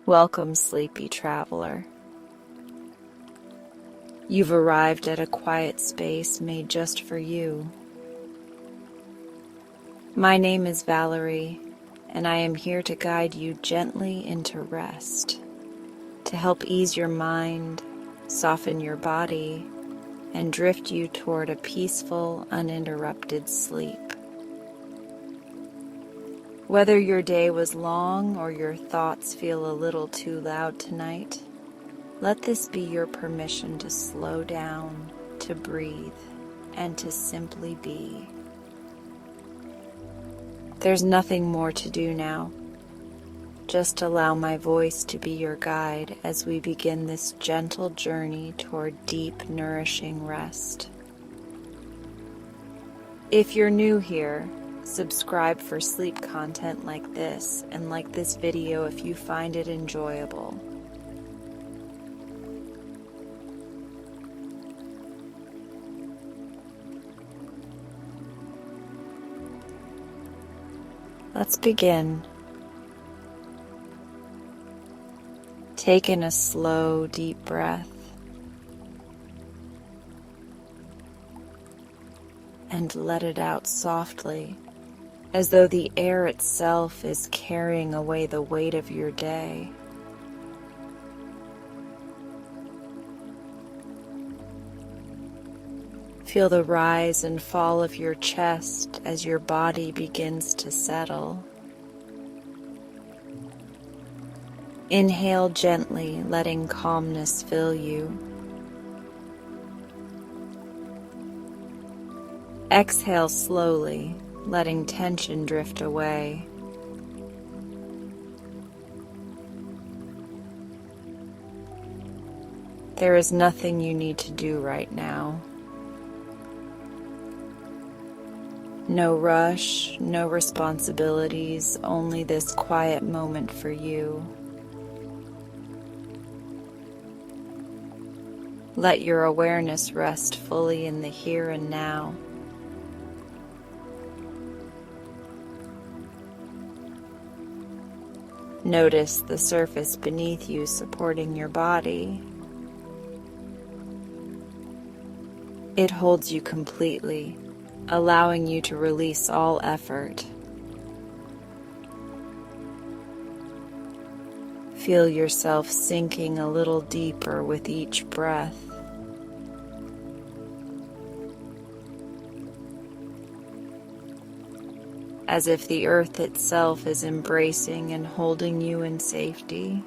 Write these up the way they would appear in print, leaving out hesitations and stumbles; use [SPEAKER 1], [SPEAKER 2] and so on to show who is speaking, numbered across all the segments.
[SPEAKER 1] Welcome, sleepy traveler. You've arrived at a quiet space made just for you. My name is Valarie, and I am here to guide you gently into rest, to help ease your mind, soften your body, and drift you toward a peaceful, uninterrupted sleep. Whether your day was long or your thoughts feel a little too loud tonight, let this be your permission to slow down, to breathe, and to simply be. There's nothing more to do now. Just allow my voice to be your guide as we begin this gentle journey toward deep, nourishing rest. If you're new here, subscribe for sleep content like this, and like this video if you find it enjoyable. Let's begin. Take in a slow, deep breath and let it out softly, as though the air itself is carrying away the weight of your day. Feel the rise and fall of your chest as your body begins to settle. Inhale gently, letting calmness fill you. Exhale slowly, letting tension drift away. There is nothing you need to do right now. No rush, no responsibilities, only this quiet moment for you. Let your awareness rest fully in the here and now. Notice the surface beneath you supporting your body. It holds you completely, allowing you to release all effort. Feel yourself sinking a little deeper with each breath. As if the earth itself is embracing and holding you in safety.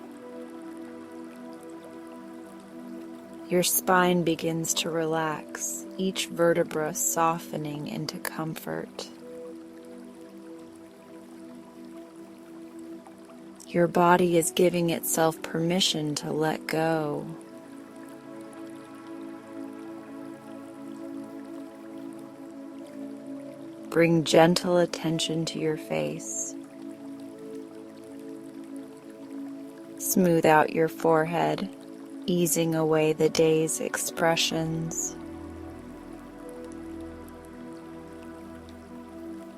[SPEAKER 1] Your spine begins to relax, each vertebra softening into comfort. Your body is giving itself permission to let go. Bring gentle attention to your face. Smooth out your forehead, easing away the day's expressions.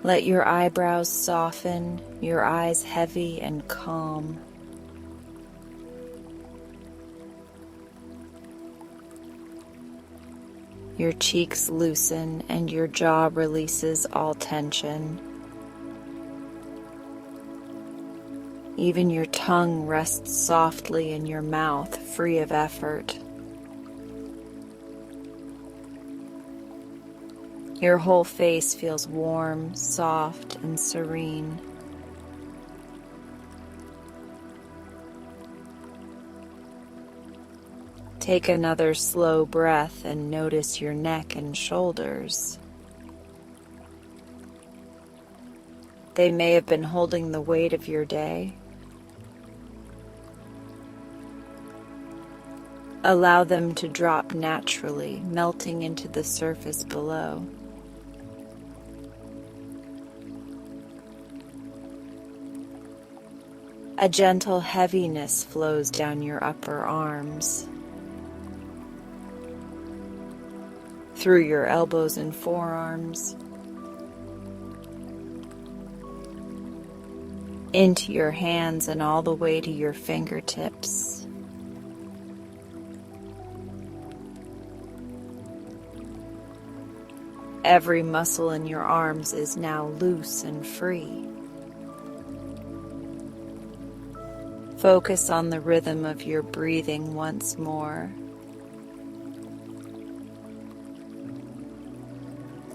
[SPEAKER 1] Let your eyebrows soften, your eyes heavy and calm. Your cheeks loosen and your jaw releases all tension. Even your tongue rests softly in your mouth, free of effort. Your whole face feels warm, soft, and serene. Take another slow breath and notice your neck and shoulders. They may have been holding the weight of your day. Allow them to drop naturally, melting into the surface below. A gentle heaviness flows down your upper arms, through your elbows and forearms, into your hands and all the way to your fingertips. Every muscle in your arms is now loose and free. Focus on the rhythm of your breathing once more.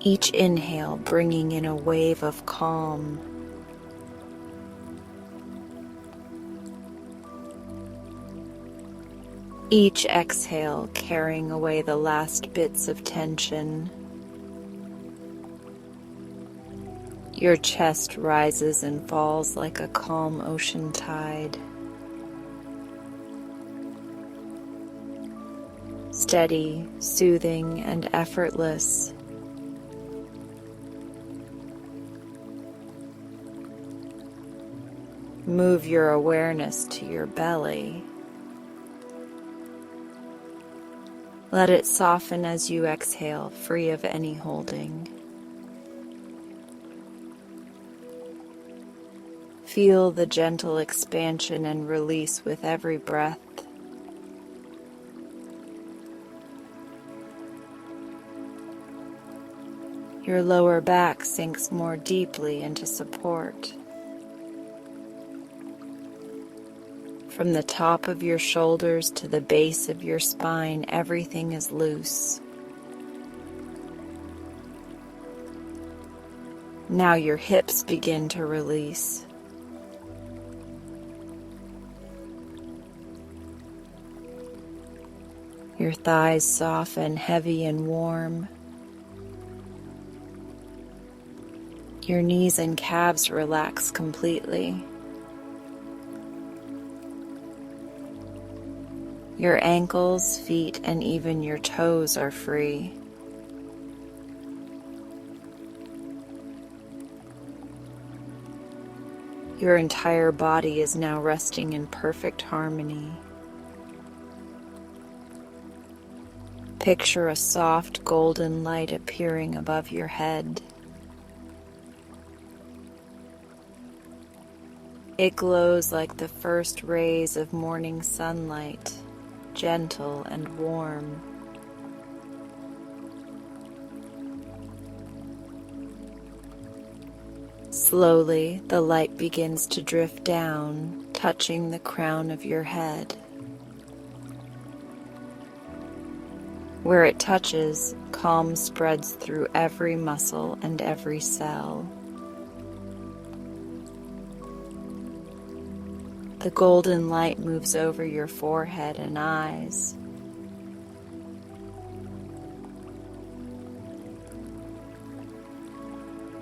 [SPEAKER 1] Each inhale bringing in a wave of calm. Each exhale carrying away the last bits of tension. Your chest rises and falls like a calm ocean tide. Steady, soothing, and effortless. Move your awareness to your belly. Let it soften as you exhale, free of any holding. Feel the gentle expansion and release with every breath. Your lower back sinks more deeply into support. From the top of your shoulders to the base of your spine, everything is loose. Now your hips begin to release. Your thighs soften, heavy and warm. Your knees and calves relax completely. Your ankles, feet, and even your toes are free. Your entire body is now resting in perfect harmony. Picture a soft golden light appearing above your head. It glows like the first rays of morning sunlight, gentle and warm. Slowly, the light begins to drift down, touching the crown of your head. Where it touches, calm spreads through every muscle and every cell. The golden light moves over your forehead and eyes.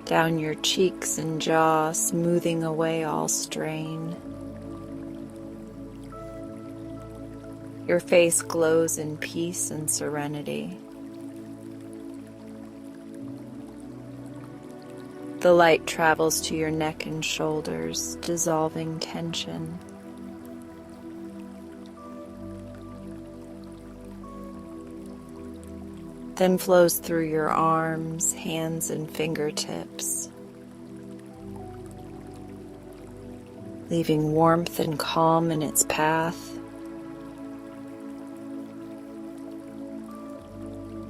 [SPEAKER 1] Down your cheeks and jaw, smoothing away all strain. Your face glows in peace and serenity. The light travels to your neck and shoulders, dissolving tension. Then flows through your arms, hands, and fingertips, leaving warmth and calm in its path.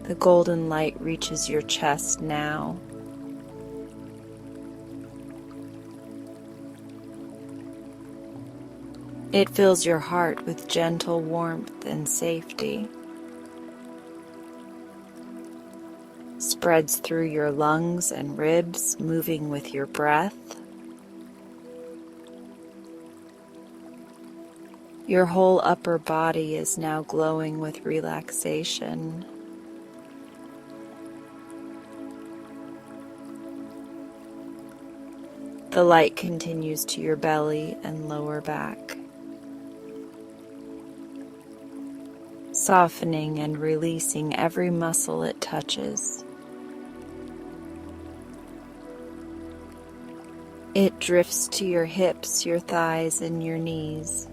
[SPEAKER 1] The golden light reaches your chest now. It fills your heart with gentle warmth and safety. Spreads through your lungs and ribs, moving with your breath. Your whole upper body is now glowing with relaxation. The light continues to your belly and lower back, softening and releasing every muscle it touches. It drifts to your hips, your thighs, and your knees.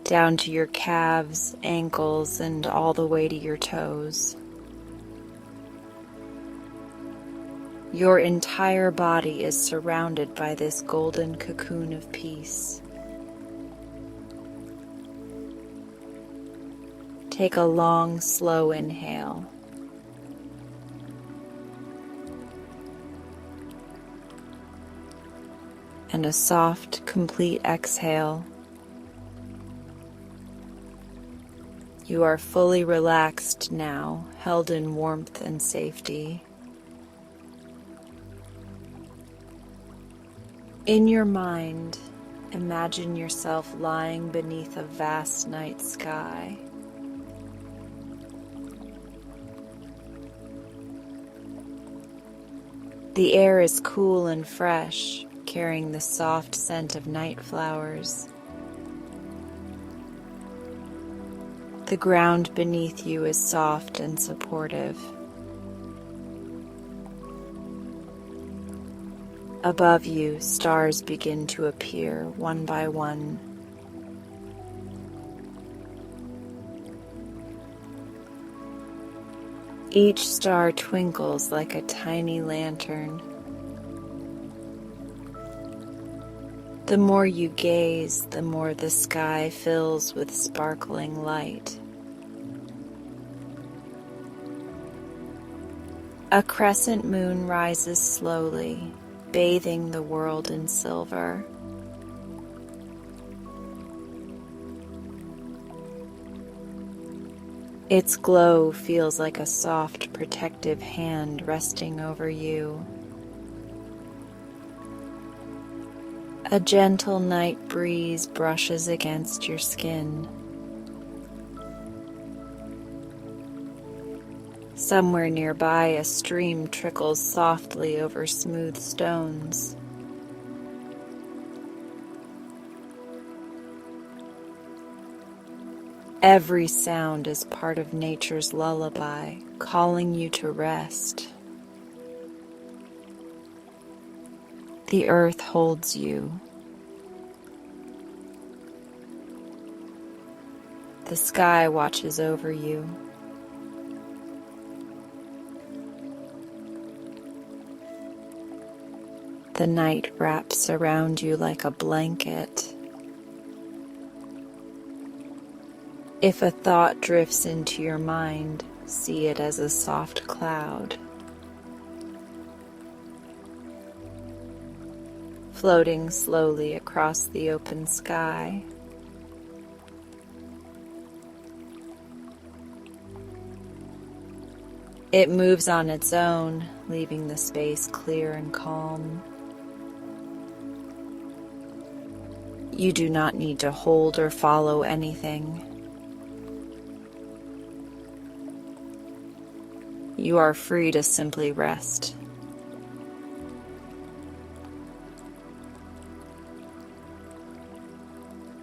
[SPEAKER 1] Down to your calves, ankles, and all the way to your toes. Your entire body is surrounded by this golden cocoon of peace. Take a long, slow inhale. And a soft, complete exhale. You are fully relaxed now, held in warmth and safety. In your mind, imagine yourself lying beneath a vast night sky. The air is cool and fresh, carrying the soft scent of night flowers. The ground beneath you is soft and supportive. Above you, stars begin to appear one by one. Each star twinkles like a tiny lantern. The more you gaze, the more the sky fills with sparkling light. A crescent moon rises slowly, bathing the world in silver. Its glow feels like a soft, protective hand resting over you. A gentle night breeze brushes against your skin. Somewhere nearby, a stream trickles softly over smooth stones. Every sound is part of nature's lullaby, calling you to rest. The earth holds you. The sky watches over you. The night wraps around you like a blanket. If a thought drifts into your mind, see it as a soft cloud, floating slowly across the open sky. It moves on its own, leaving the space clear and calm. You do not need to hold or follow anything. You are free to simply rest.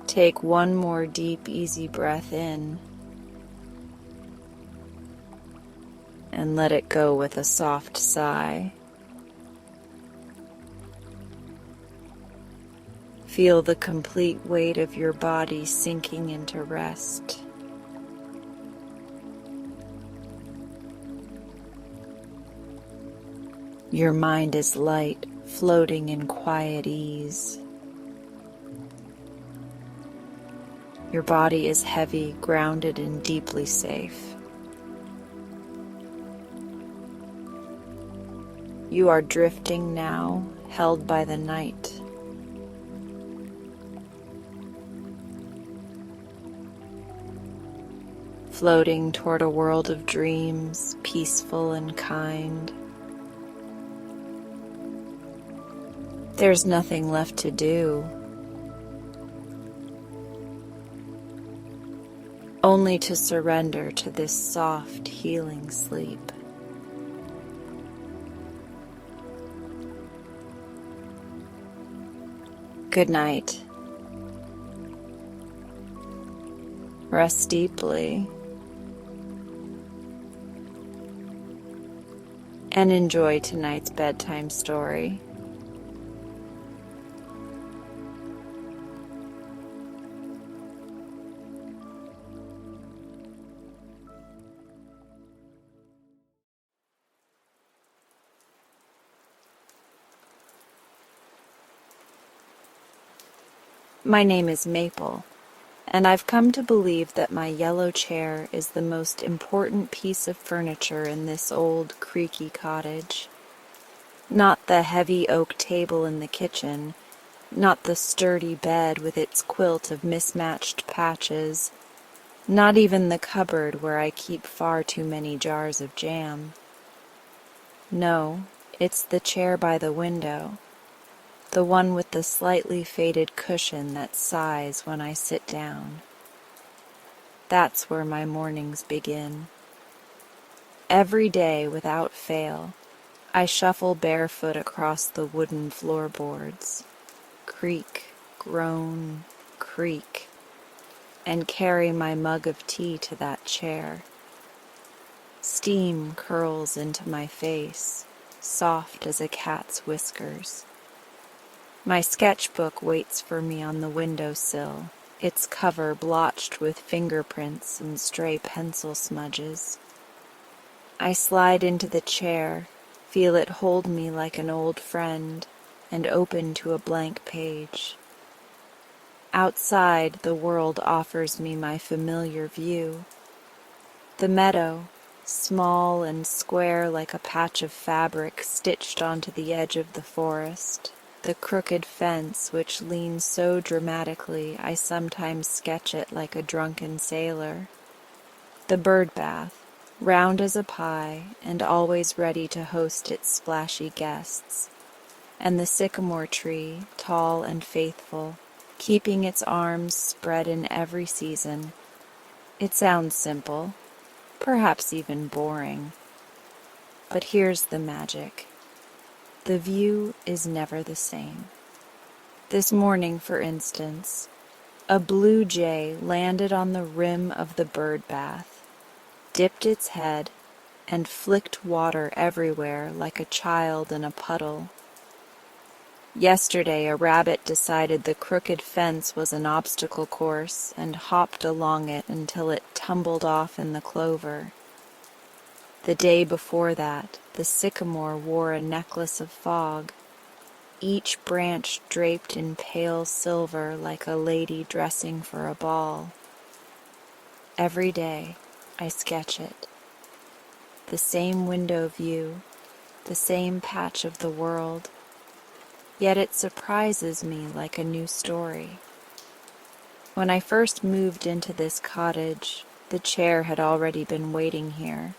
[SPEAKER 1] Take one more deep, easy breath in and let it go with a soft sigh. Feel the complete weight of your body sinking into rest. Your mind is light, floating in quiet ease. Your body is heavy, grounded, and deeply safe. You are drifting now, held by the night. Floating toward a world of dreams, peaceful and kind. There's nothing left to do, only to surrender to this soft, healing sleep. Good night. Rest deeply and enjoy tonight's bedtime story. My name is Maple, and I've come to believe that my yellow chair is the most important piece of furniture in this old, creaky cottage. Not the heavy oak table in the kitchen, not the sturdy bed with its quilt of mismatched patches, not even the cupboard where I keep far too many jars of jam. No, it's the chair by the window, the one with the slightly faded cushion that sighs when I sit down. That's where my mornings begin. Every day, without fail, I shuffle barefoot across the wooden floorboards, creak, groan, creak, and carry my mug of tea to that chair. Steam curls into my face, soft as a cat's whiskers. My sketchbook waits for me on the windowsill, its cover blotched with fingerprints and stray pencil smudges. I slide into the chair, feel it hold me like an old friend, and open to a blank page. Outside, the world offers me my familiar view. The meadow, small and square like a patch of fabric stitched onto the edge of the forest. The crooked fence which leans so dramatically I sometimes sketch it like a drunken sailor. The bird bath, round as a pie and always ready to host its splashy guests. And the sycamore tree, tall and faithful, keeping its arms spread in every season. It sounds simple, perhaps even boring. But here's the magic. The view is never the same. This morning, for instance, a blue jay landed on the rim of the bird bath, dipped its head, and flicked water everywhere like a child in a puddle. Yesterday, a rabbit decided the crooked fence was an obstacle course and hopped along it until it tumbled off in the clover. The day before that, the sycamore wore a necklace of fog, each branch draped in pale silver like a lady dressing for a ball. Every day, I sketch it. The same window view, the same patch of the world, yet it surprises me like a new story. When I first moved into this cottage, the chair had already been waiting here.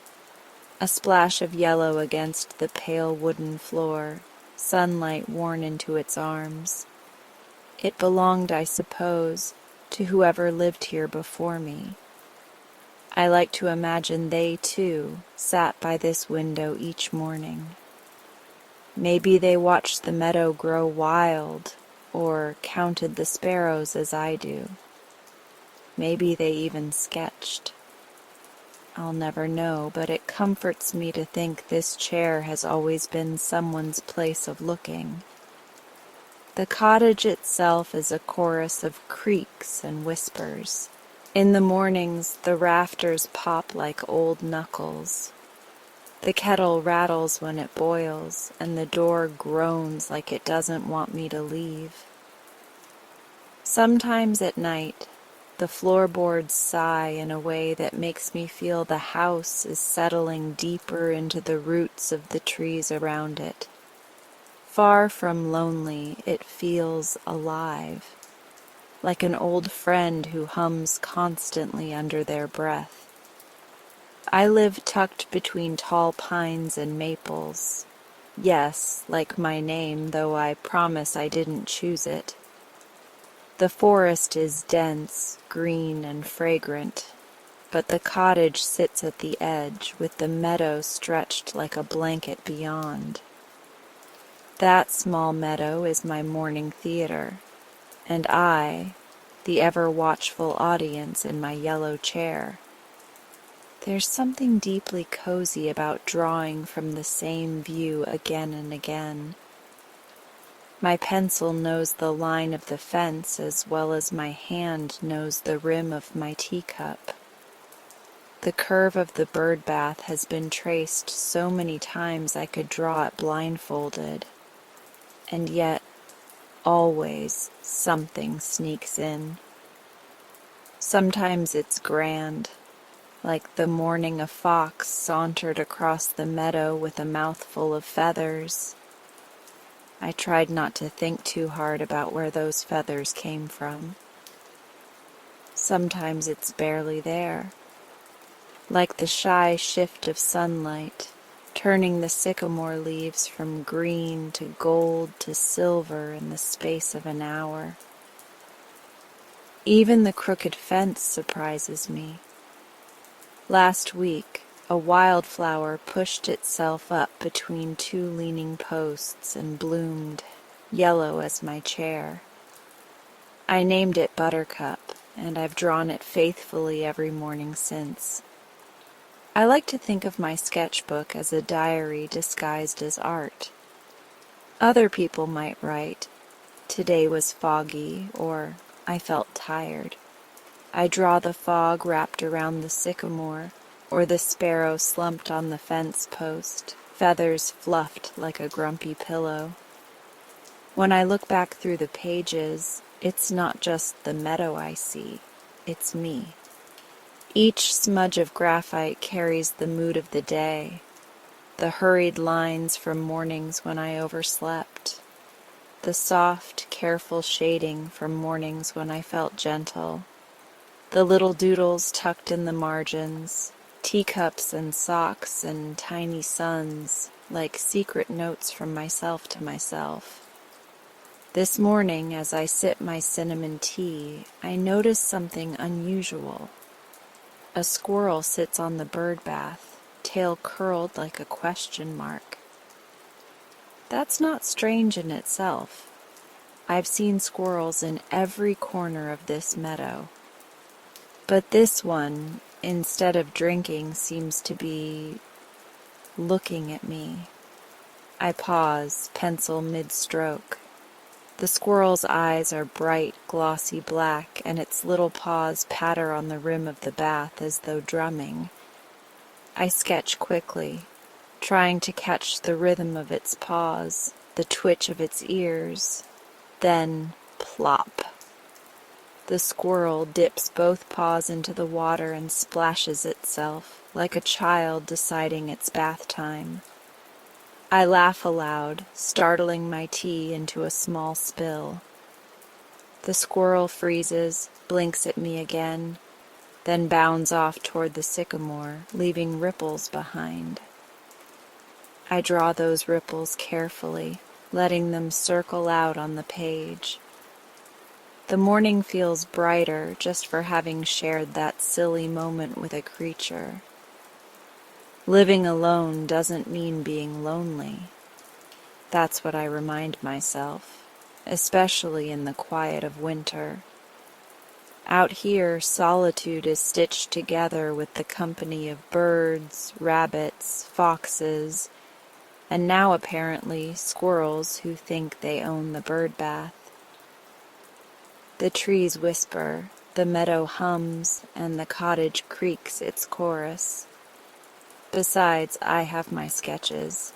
[SPEAKER 1] A splash of yellow against the pale wooden floor, sunlight worn into its arms. It belonged, I suppose, to whoever lived here before me. I like to imagine they, too, sat by this window each morning. Maybe they watched the meadow grow wild, or counted the sparrows as I do. Maybe they even sketched. I'll never know, but it comforts me to think this chair has always been someone's place of looking. The cottage itself is a chorus of creaks and whispers. In the mornings, the rafters pop like old knuckles. The kettle rattles when it boils, and the door groans like it doesn't want me to leave. Sometimes at night, the floorboards sigh in a way that makes me feel the house is settling deeper into the roots of the trees around it. Far from lonely, it feels alive, like an old friend who hums constantly under their breath. I live tucked between tall pines and maples. Yes, like my name, though I promise I didn't choose it. The forest is dense, green, and fragrant, but the cottage sits at the edge with the meadow stretched like a blanket beyond. That small meadow is my morning theater, and I, the ever-watchful audience in my yellow chair. There's something deeply cozy about drawing from the same view again and again. My pencil knows the line of the fence as well as my hand knows the rim of my teacup. The curve of the bird bath has been traced so many times I could draw it blindfolded. And yet, always something sneaks in. Sometimes it's grand, like the morning a fox sauntered across the meadow with a mouthful of feathers. I tried not to think too hard about where those feathers came from. Sometimes it's barely there, like the shy shift of sunlight, turning the sycamore leaves from green to gold to silver in the space of an hour. Even the crooked fence surprises me. Last week, a wildflower pushed itself up between two leaning posts and bloomed, yellow as my chair. I named it Buttercup, and I've drawn it faithfully every morning since. I like to think of my sketchbook as a diary disguised as art. Other people might write, "Today was foggy," or "I felt tired." I draw the fog wrapped around the sycamore, or the sparrow slumped on the fence post, feathers fluffed like a grumpy pillow. When I look back through the pages, it's not just the meadow I see, it's me. Each smudge of graphite carries the mood of the day, the hurried lines from mornings when I overslept, the soft, careful shading from mornings when I felt gentle, the little doodles tucked in the margins, teacups and socks and tiny suns, like secret notes from myself to myself. This morning, as I sip my cinnamon tea, I notice something unusual. A squirrel sits on the bird bath, tail curled like a question mark. That's not strange in itself. I've seen squirrels in every corner of this meadow. But this one, instead of drinking, seems to be looking at me. I pause, pencil mid-stroke. The squirrel's eyes are bright, glossy black, and its little paws patter on the rim of the bath as though drumming. I sketch quickly, trying to catch the rhythm of its paws, the twitch of its ears. Then, plop. The squirrel dips both paws into the water and splashes itself, like a child deciding it's bath time. I laugh aloud, startling my tea into a small spill. The squirrel freezes, blinks at me again, then bounds off toward the sycamore, leaving ripples behind. I draw those ripples carefully, letting them circle out on the page. The morning feels brighter just for having shared that silly moment with a creature. Living alone doesn't mean being lonely. That's what I remind myself, especially in the quiet of winter. Out here, solitude is stitched together with the company of birds, rabbits, foxes, and now apparently squirrels who think they own the bird bath. The trees whisper, the meadow hums, and the cottage creaks its chorus. Besides, I have my sketches.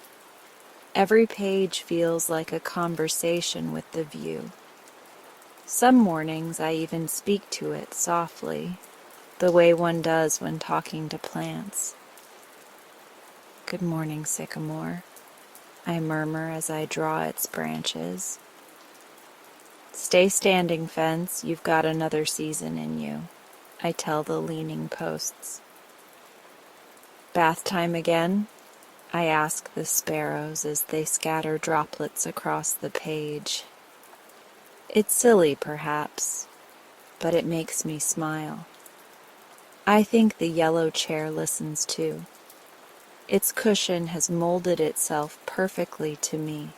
[SPEAKER 1] Every page feels like a conversation with the view. Some mornings I even speak to it softly, the way one does when talking to plants. "Good morning, sycamore," I murmur as I draw its branches. "Stay standing, fence, you've got another season in you," I tell the leaning posts. "Bath time again?" I ask the sparrows as they scatter droplets across the page. It's silly, perhaps, but it makes me smile. I think the yellow chair listens too. Its cushion has molded itself perfectly to me,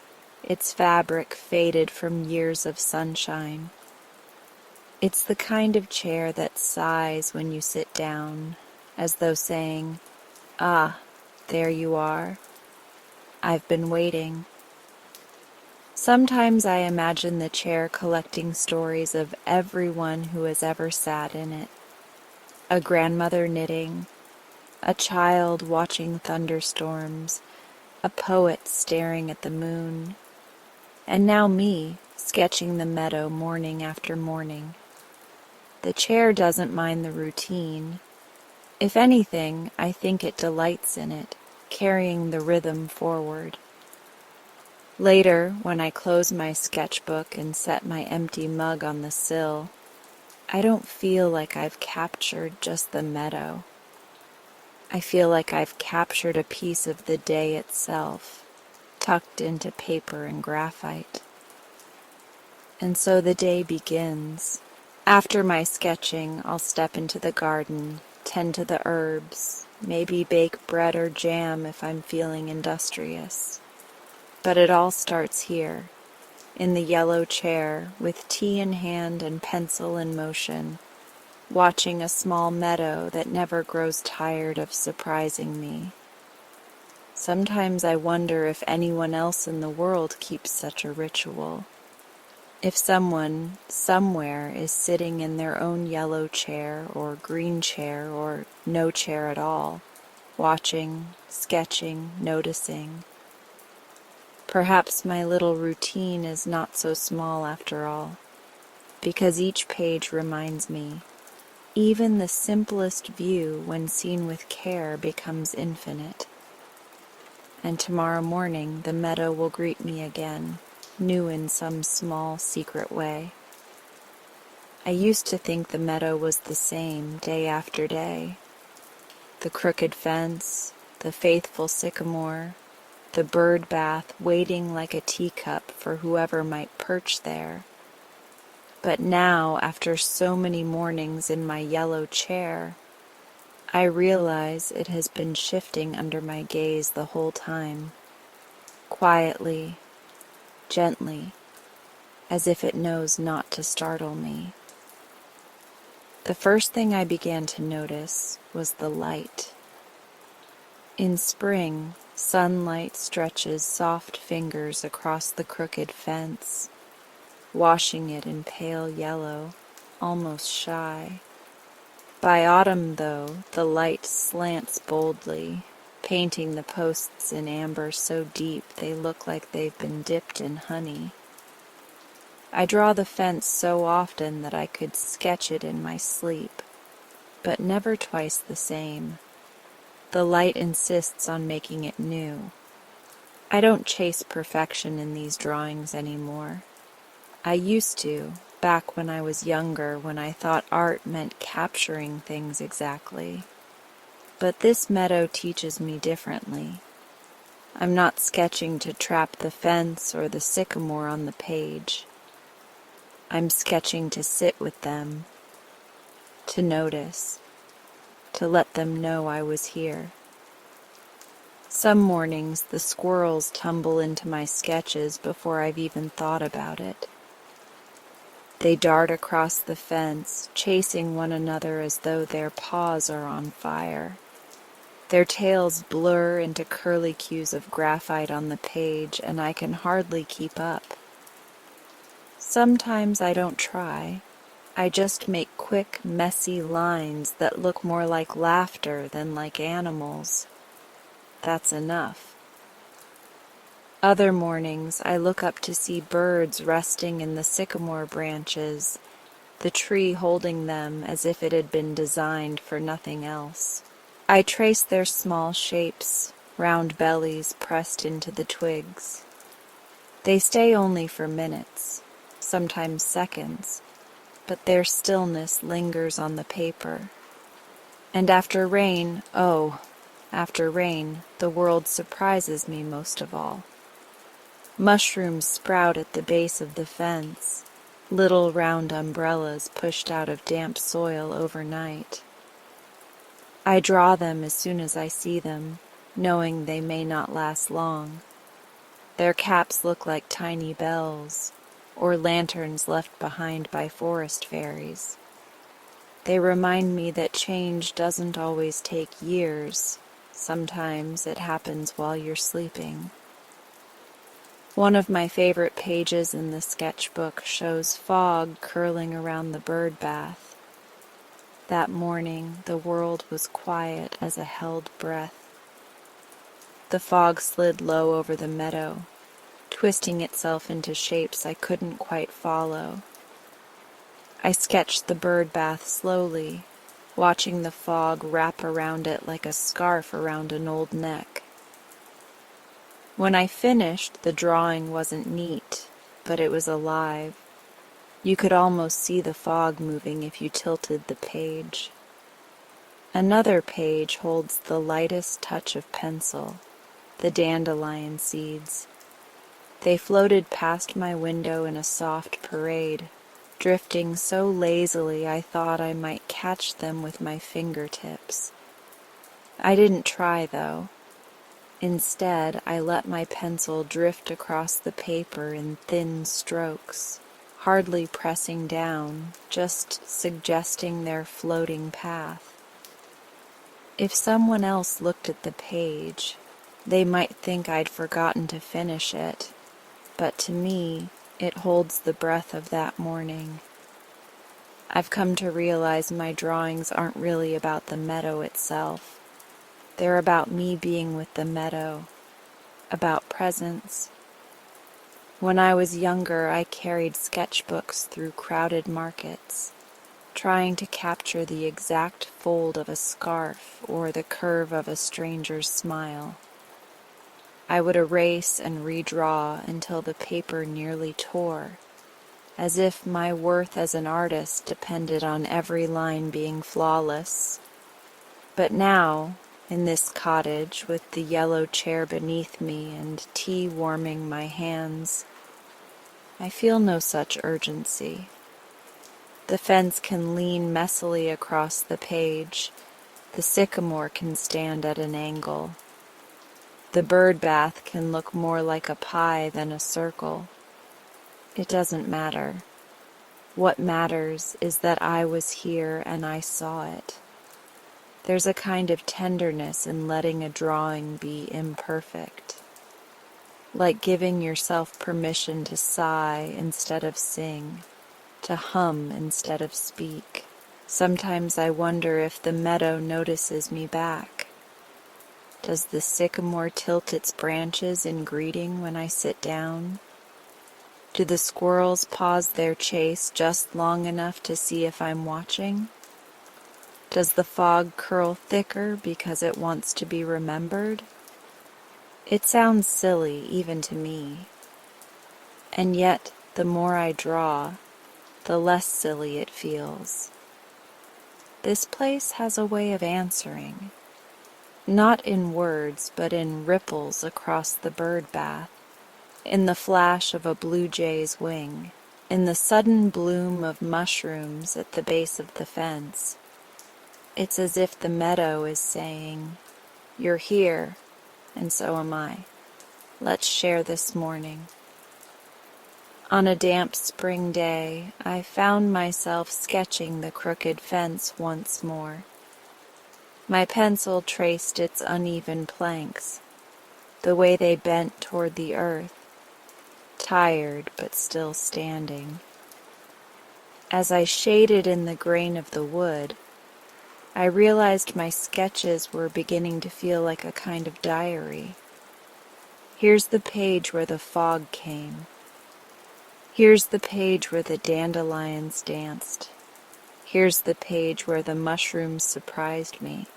[SPEAKER 1] its fabric faded from years of sunshine. It's the kind of chair that sighs when you sit down, as though saying, "Ah, there you are. I've been waiting." Sometimes I imagine the chair collecting stories of everyone who has ever sat in it. A grandmother knitting, a child watching thunderstorms, a poet staring at the moon, and now me, sketching the meadow morning after morning. The chair doesn't mind the routine. If anything, I think it delights in it, carrying the rhythm forward. Later, when I close my sketchbook and set my empty mug on the sill, I don't feel like I've captured just the meadow. I feel like I've captured a piece of the day itself, tucked into paper and graphite. And so the day begins. After my sketching, I'll step into the garden, tend to the herbs, maybe bake bread or jam if I'm feeling industrious. But it all starts here, in the yellow chair, with tea in hand and pencil in motion, watching a small meadow that never grows tired of surprising me. Sometimes I wonder if anyone else in the world keeps such a ritual. If someone, somewhere, is sitting in their own yellow chair or green chair or no chair at all, watching, sketching, noticing. Perhaps my little routine is not so small after all, because each page reminds me, even the simplest view when seen with care becomes infinite. And tomorrow morning the meadow will greet me again, new in some small secret way. I used to think the meadow was the same day after day. The crooked fence, the faithful sycamore, the bird bath waiting like a teacup for whoever might perch there. But now, after so many mornings in my yellow chair, I realize it has been shifting under my gaze the whole time, quietly, gently, as if it knows not to startle me. The first thing I began to notice was the light. In spring, sunlight stretches soft fingers across the crooked fence, washing it in pale yellow, almost shy. By autumn, though, the light slants boldly, painting the posts in amber so deep they look like they've been dipped in honey. I draw the fence so often that I could sketch it in my sleep, but never twice the same. The light insists on making it new. I don't chase perfection in these drawings anymore. I used to, back when I was younger, when I thought art meant capturing things exactly. But this meadow teaches me differently. I'm not sketching to trap the fence or the sycamore on the page. I'm sketching to sit with them, to notice, to let them know I was here. Some mornings the squirrels tumble into my sketches before I've even thought about it. They dart across the fence, chasing one another as though their paws are on fire. Their tails blur into curlicues of graphite on the page, and I can hardly keep up. Sometimes I don't try. I just make quick, messy lines that look more like laughter than like animals. That's enough. Other mornings I look up to see birds resting in the sycamore branches, the tree holding them as if it had been designed for nothing else. I trace their small shapes, round bellies pressed into the twigs. They stay only for minutes, sometimes seconds, but their stillness lingers on the paper. And after rain, after rain, the world surprises me most of all. Mushrooms sprout at the base of the fence, little round umbrellas pushed out of damp soil overnight. I draw them as soon as I see them, knowing they may not last long. Their caps look like tiny bells, or lanterns left behind by forest fairies. They remind me that change doesn't always take years. Sometimes it happens while you're sleeping. One of my favorite pages in the sketchbook shows fog curling around the bird bath. That morning, the world was quiet as a held breath. The fog slid low over the meadow, twisting itself into shapes I couldn't quite follow. I sketched the bird bath slowly, watching the fog wrap around it like a scarf around an old neck. When I finished, the drawing wasn't neat, but it was alive. You could almost see the fog moving if you tilted the page. Another page holds the lightest touch of pencil, the dandelion seeds. They floated past my window in a soft parade, drifting so lazily I thought I might catch them with my fingertips. I didn't try, though. Instead, I let my pencil drift across the paper in thin strokes, hardly pressing down, just suggesting their floating path. If someone else looked at the page, they might think I'd forgotten to finish it, but to me, it holds the breath of that morning. I've come to realize my drawings aren't really about the meadow itself. They're about me being with the meadow, about presence. When I was younger, I carried sketchbooks through crowded markets, trying to capture the exact fold of a scarf or the curve of a stranger's smile. I would erase and redraw until the paper nearly tore, as if my worth as an artist depended on every line being flawless. But now, in this cottage with the yellow chair beneath me and tea warming my hands, I feel no such urgency. The fence can lean messily across the page. The sycamore can stand at an angle. The bird bath can look more like a pie than a circle. It doesn't matter. What matters is that I was here and I saw it. There's a kind of tenderness in letting a drawing be imperfect, like giving yourself permission to sigh instead of sing, to hum instead of speak. Sometimes I wonder if the meadow notices me back. Does the sycamore tilt its branches in greeting when I sit down? Do the squirrels pause their chase just long enough to see if I'm watching? Does the fog curl thicker because it wants to be remembered? It sounds silly even to me. And yet, the more I draw, the less silly it feels. This place has a way of answering, not in words, but in ripples across the bird bath, in the flash of a blue jay's wing, in the sudden bloom of mushrooms at the base of the fence. It's as if the meadow is saying, "You're here, and so am I. Let's share this morning." On a damp spring day, I found myself sketching the crooked fence once more. My pencil traced its uneven planks, the way they bent toward the earth, tired but still standing. As I shaded in the grain of the wood, I realized my sketches were beginning to feel like a kind of diary. Here's the page where the fog came. Here's the page where the dandelions danced. Here's the page where the mushrooms surprised me.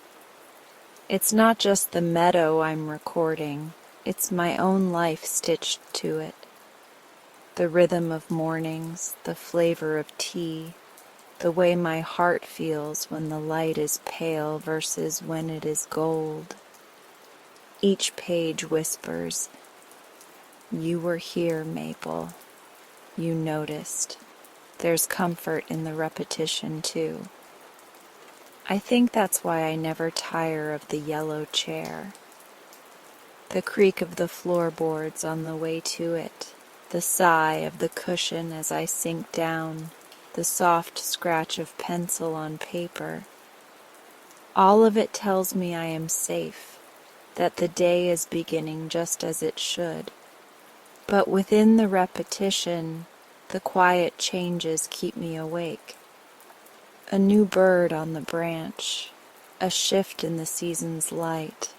[SPEAKER 1] It's not just the meadow I'm recording, it's my own life stitched to it. The rhythm of mornings, the flavor of tea, the way my heart feels when the light is pale versus when it is gold. Each page whispers, "You were here, Maple. You noticed." There's comfort in the repetition, too. I think that's why I never tire of the yellow chair. The creak of the floorboards on the way to it, the sigh of the cushion as I sink down, the soft scratch of pencil on paper. All of it tells me I am safe, that the day is beginning just as it should. But within the repetition, the quiet changes keep me awake. A new bird on the branch, a shift in the season's light,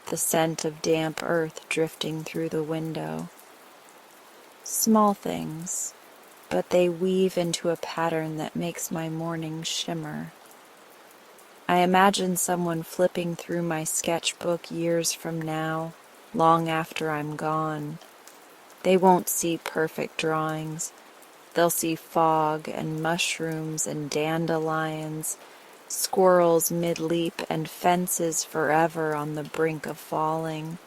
[SPEAKER 1] the scent of damp earth drifting through the window. Small things, but they weave into a pattern that makes my morning shimmer. I imagine someone flipping through my sketchbook years from now, long after I'm gone. They won't see perfect drawings. They'll see fog and mushrooms and dandelions, squirrels mid-leap and fences forever on the brink of falling.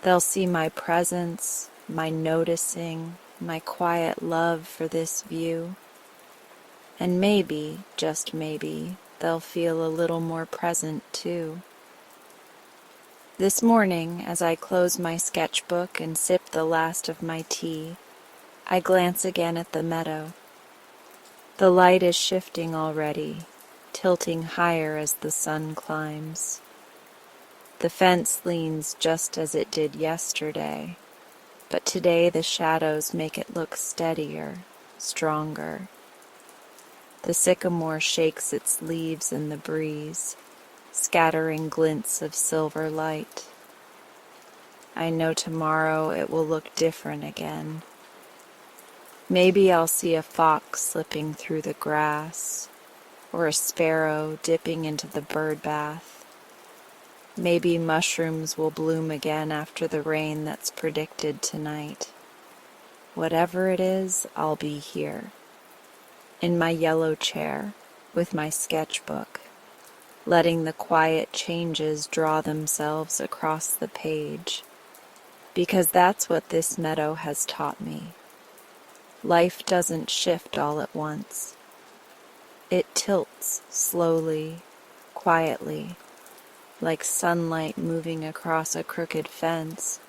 [SPEAKER 1] They'll see my presence, my noticing, my quiet love for this view. And maybe, just maybe, they'll feel a little more present too. This morning, as I close my sketchbook and sip the last of my tea, I glance again at the meadow. The light is shifting already, tilting higher as the sun climbs. The fence leans just as it did yesterday, but today the shadows make it look steadier, stronger. The sycamore shakes its leaves in the breeze, scattering glints of silver light. I know tomorrow it will look different again. Maybe I'll see a fox slipping through the grass, or a sparrow dipping into the bird bath. Maybe mushrooms will bloom again after the rain that's predicted tonight. Whatever it is, I'll be here, in my yellow chair, with my sketchbook, letting the quiet changes draw themselves across the page, because that's what this meadow has taught me. Life doesn't shift all at once. It tilts slowly, quietly, like sunlight moving across a crooked fence.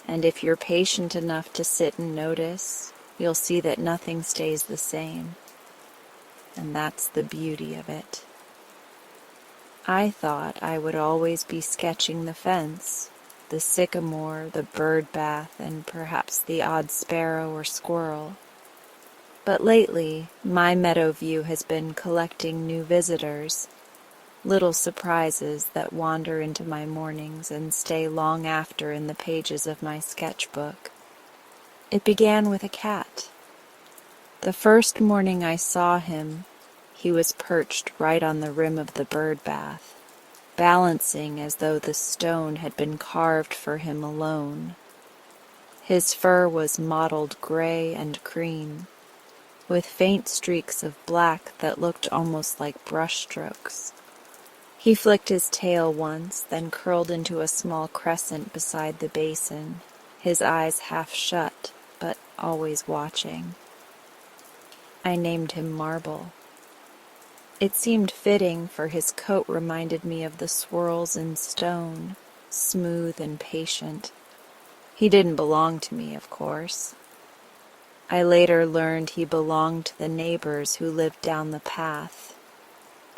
[SPEAKER 1] And if you're patient enough to sit and notice, you'll see that nothing stays the same. And that's the beauty of it. I thought I would always be sketching the fence, the sycamore, the bird bath, and perhaps the odd sparrow or squirrel. But lately, my meadow view has been collecting new visitors, little surprises that wander into my mornings and stay long after in the pages of my sketchbook. It began with a cat. The first morning I saw him, he was perched right on the rim of the bird bath, balancing as though the stone had been carved for him alone. His fur was mottled gray and cream, with faint streaks of black that looked almost like brushstrokes. He flicked his tail once, then curled into a small crescent beside the basin, his eyes half shut, but always watching. I named him Marble. It seemed fitting, for his coat reminded me of the swirls in stone, smooth and patient. He didn't belong to me, of course. I later learned he belonged to the neighbors who lived down the path,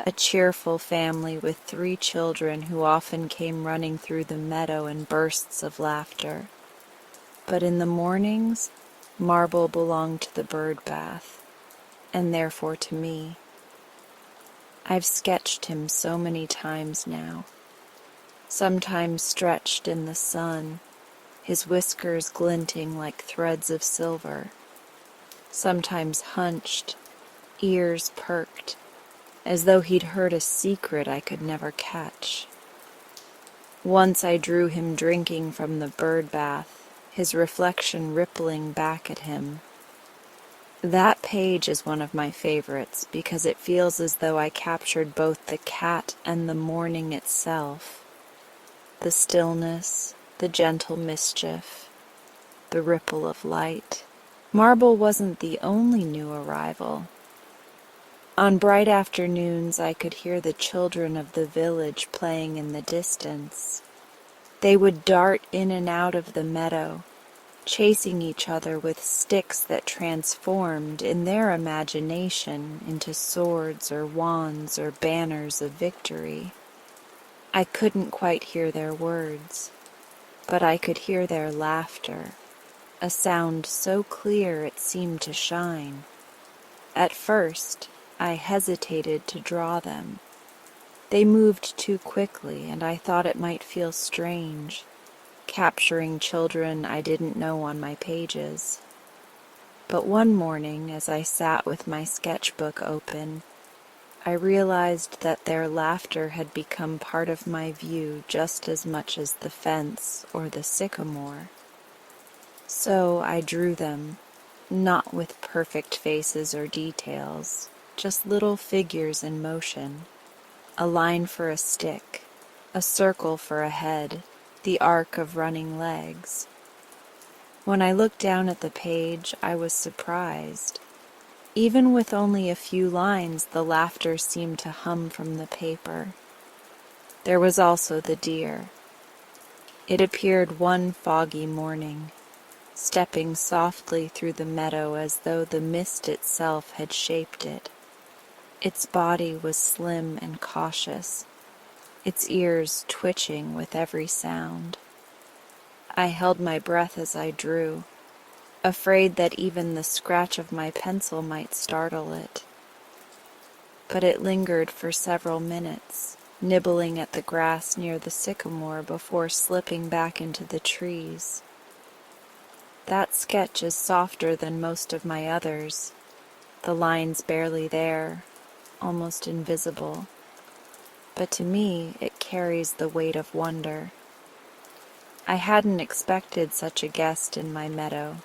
[SPEAKER 1] a cheerful family with 3 children who often came running through the meadow in bursts of laughter. But in the mornings, Marble belonged to the bird bath, and therefore to me. I've sketched him so many times now, sometimes stretched in the sun, his whiskers glinting like threads of silver, sometimes hunched, ears perked, as though he'd heard a secret I could never catch. Once I drew him drinking from the bird bath, his reflection rippling back at him. That page is one of my favorites because it feels as though I captured both the cat and the morning itself. The stillness, the gentle mischief, the ripple of light. Marble wasn't the only new arrival. On bright afternoons I could hear the children of the village playing in the distance. They would dart in and out of the meadow, chasing each other with sticks that transformed in their imagination into swords or wands or banners of victory. I couldn't quite hear their words, but I could hear their laughter, a sound so clear it seemed to shine. At first, I hesitated to draw them. They moved too quickly, and I thought it might feel strange, capturing children I didn't know on my pages. But one morning, as I sat with my sketchbook open, I realized that their laughter had become part of my view just as much as the fence or the sycamore. So I drew them, not with perfect faces or details, just little figures in motion, a line for a stick, a circle for a head, the arc of running legs. When I looked down at the page, I was surprised. Even with only a few lines, the laughter seemed to hum from the paper. There was also the deer. It appeared one foggy morning, stepping softly through the meadow as though the mist itself had shaped it. Its body was slim and cautious, its ears twitching with every sound. I held my breath as I drew, afraid that even the scratch of my pencil might startle it. But it lingered for several minutes, nibbling at the grass near the sycamore before slipping back into the trees. That sketch is softer than most of my others, the lines barely there, almost invisible. But to me, it carries the weight of wonder. I hadn't expected such a guest in my meadow,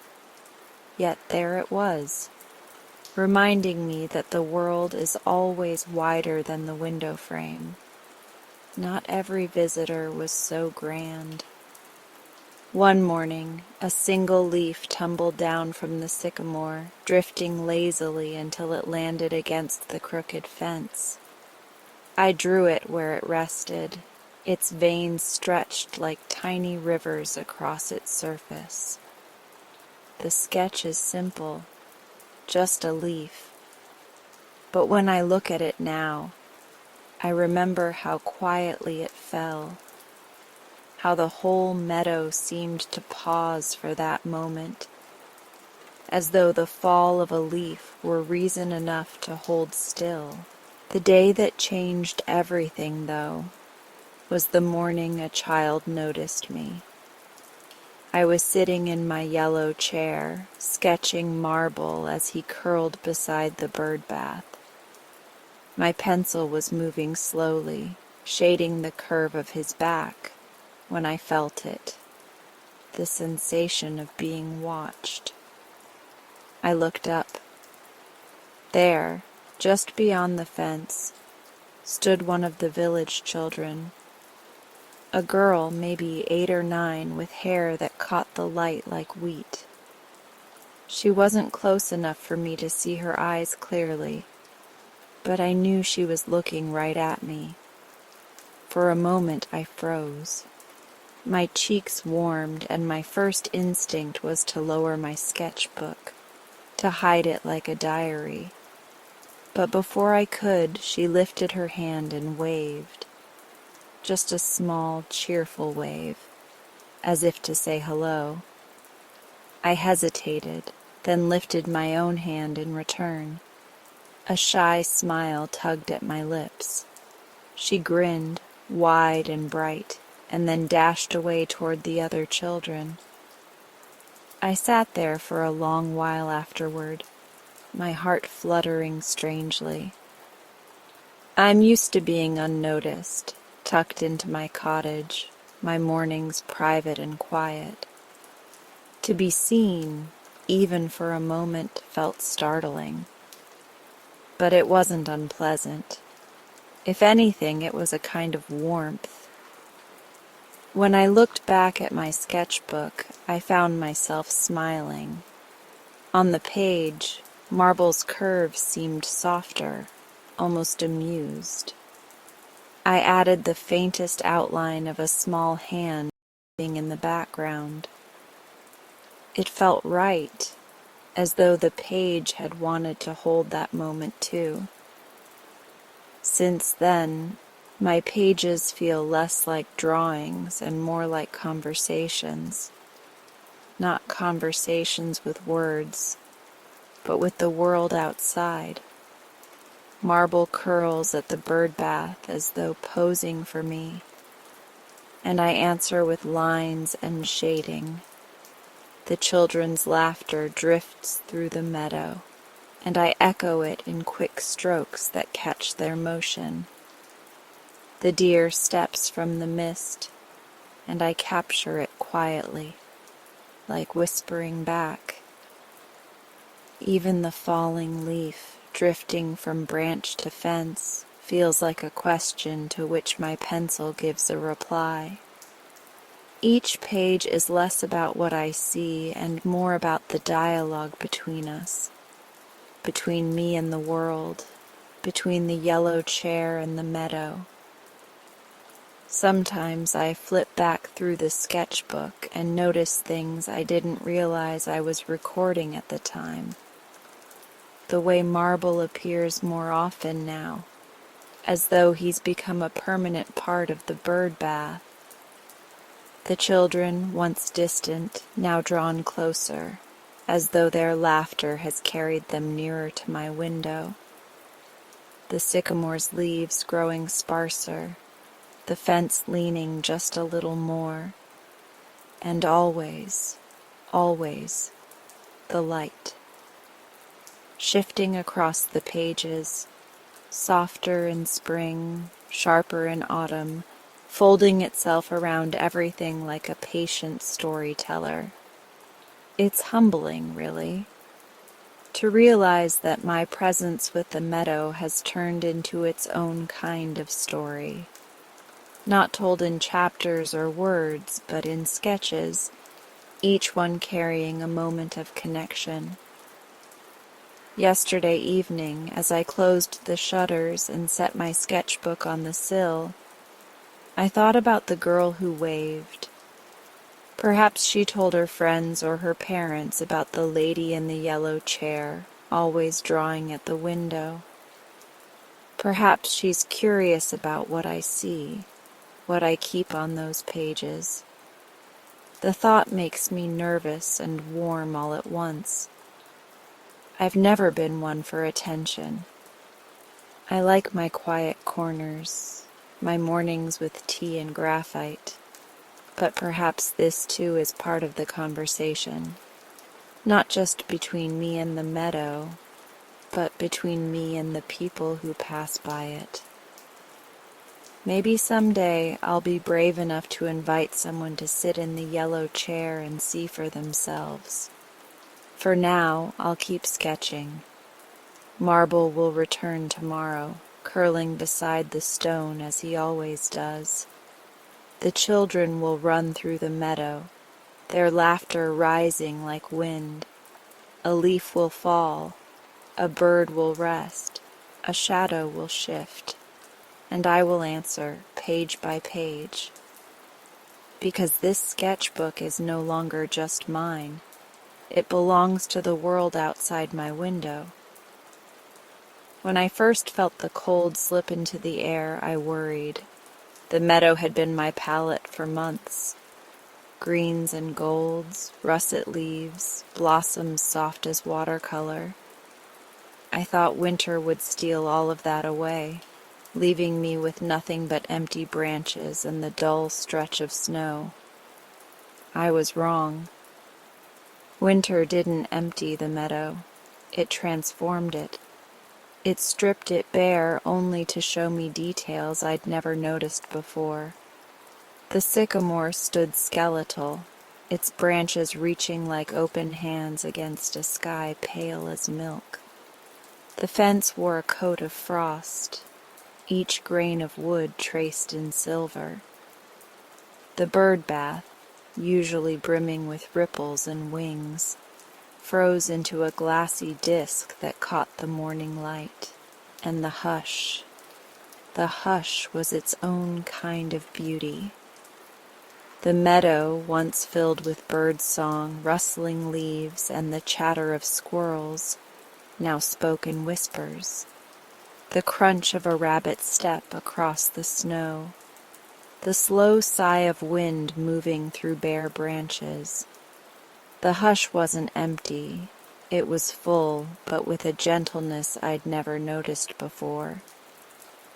[SPEAKER 1] yet there it was, reminding me that the world is always wider than the window frame. Not every visitor was so grand. One morning, a single leaf tumbled down from the sycamore, drifting lazily until it landed against the crooked fence. I drew it where it rested, its veins stretched like tiny rivers across its surface. The sketch is simple, just a leaf. But when I look at it now, I remember how quietly it fell, how the whole meadow seemed to pause for that moment, as though the fall of a leaf were reason enough to hold still. The day that changed everything, though, was the morning a child noticed me. I was sitting in my yellow chair, sketching marble as he curled beside the bird bath. My pencil was moving slowly, shading the curve of his back, when I felt it, the sensation of being watched. I looked up. There, just beyond the fence, stood one of the village children, a girl maybe 8 or 9 with hair that caught the light like wheat. She wasn't close enough for me to see her eyes clearly, but I knew she was looking right at me. For a moment I froze. My cheeks warmed, and my first instinct was to lower my sketchbook, to hide it like a diary. But before I could, she lifted her hand and waved. Just a small, cheerful wave, as if to say hello. I hesitated, then lifted my own hand in return. A shy smile tugged at my lips. She grinned, wide and bright, and then dashed away toward the other children. I sat there for a long while afterward, my heart fluttering strangely. I'm used to being unnoticed, tucked into my cottage, my mornings private and quiet. To be seen, even for a moment, felt startling. But it wasn't unpleasant. If anything, it was a kind of warmth. When I looked back at my sketchbook, I found myself smiling. On the page, Marble's curves seemed softer, almost amused. I added the faintest outline of a small hand in the background. It felt right, as though the page had wanted to hold that moment too. Since then, my pages feel less like drawings and more like conversations. Not conversations with words, but with the world outside. Marble curls at the bird bath as though posing for me, and I answer with lines and shading. The children's laughter drifts through the meadow, and I echo it in quick strokes that catch their motion. The deer steps from the mist, and I capture it quietly, like whispering back. Even the falling leaf, drifting from branch to fence, feels like a question to which my pencil gives a reply. Each page is less about what I see and more about the dialogue between us, between me and the world, between the yellow chair and the meadow. Sometimes I flip back through the sketchbook and notice things I didn't realize I was recording at the time. The way marble appears more often now, as though he's become a permanent part of the bird bath. The children, once distant, now drawn closer, as though their laughter has carried them nearer to my window. The sycamore's leaves growing sparser, the fence leaning just a little more, and always, always, the light. Shifting across the pages, softer in spring, sharper in autumn, folding itself around everything like a patient storyteller. It's humbling, really, to realize that my presence with the meadow has turned into its own kind of story, not told in chapters or words, but in sketches, each one carrying a moment of connection. Yesterday evening, as I closed the shutters and set my sketchbook on the sill, I thought about the girl who waved. Perhaps she told her friends or her parents about the lady in the yellow chair, always drawing at the window. Perhaps she's curious about what I see, what I keep on those pages. The thought makes me nervous and warm all at once. I've never been one for attention. I like my quiet corners, my mornings with tea and graphite, but perhaps this too is part of the conversation, not just between me and the meadow, but between me and the people who pass by it. Maybe someday I'll be brave enough to invite someone to sit in the yellow chair and see for themselves. For now, I'll keep sketching. Marble will return tomorrow, curling beside the stone as he always does. The children will run through the meadow, their laughter rising like wind. A leaf will fall, a bird will rest, a shadow will shift, and I will answer page by page. Because this sketchbook is no longer just mine. It belongs to the world outside my window. When I first felt the cold slip into the air, I worried. The meadow had been my palette for months. Greens and golds, russet leaves, blossoms soft as watercolor. I thought winter would steal all of that away, leaving me with nothing but empty branches and the dull stretch of snow. I was wrong. Winter didn't empty the meadow. It transformed it. It stripped it bare only to show me details I'd never noticed before. The sycamore stood skeletal, its branches reaching like open hands against a sky pale as milk. The fence wore a coat of frost, each grain of wood traced in silver. The bird bath, usually brimming with ripples and wings, froze into a glassy disk that caught the morning light. And the hush was its own kind of beauty. The meadow, once filled with bird song, rustling leaves, and the chatter of squirrels, now spoke in whispers. The crunch of a rabbit's step across the snow, the slow sigh of wind moving through bare branches. The hush wasn't empty. It was full, but with a gentleness I'd never noticed before.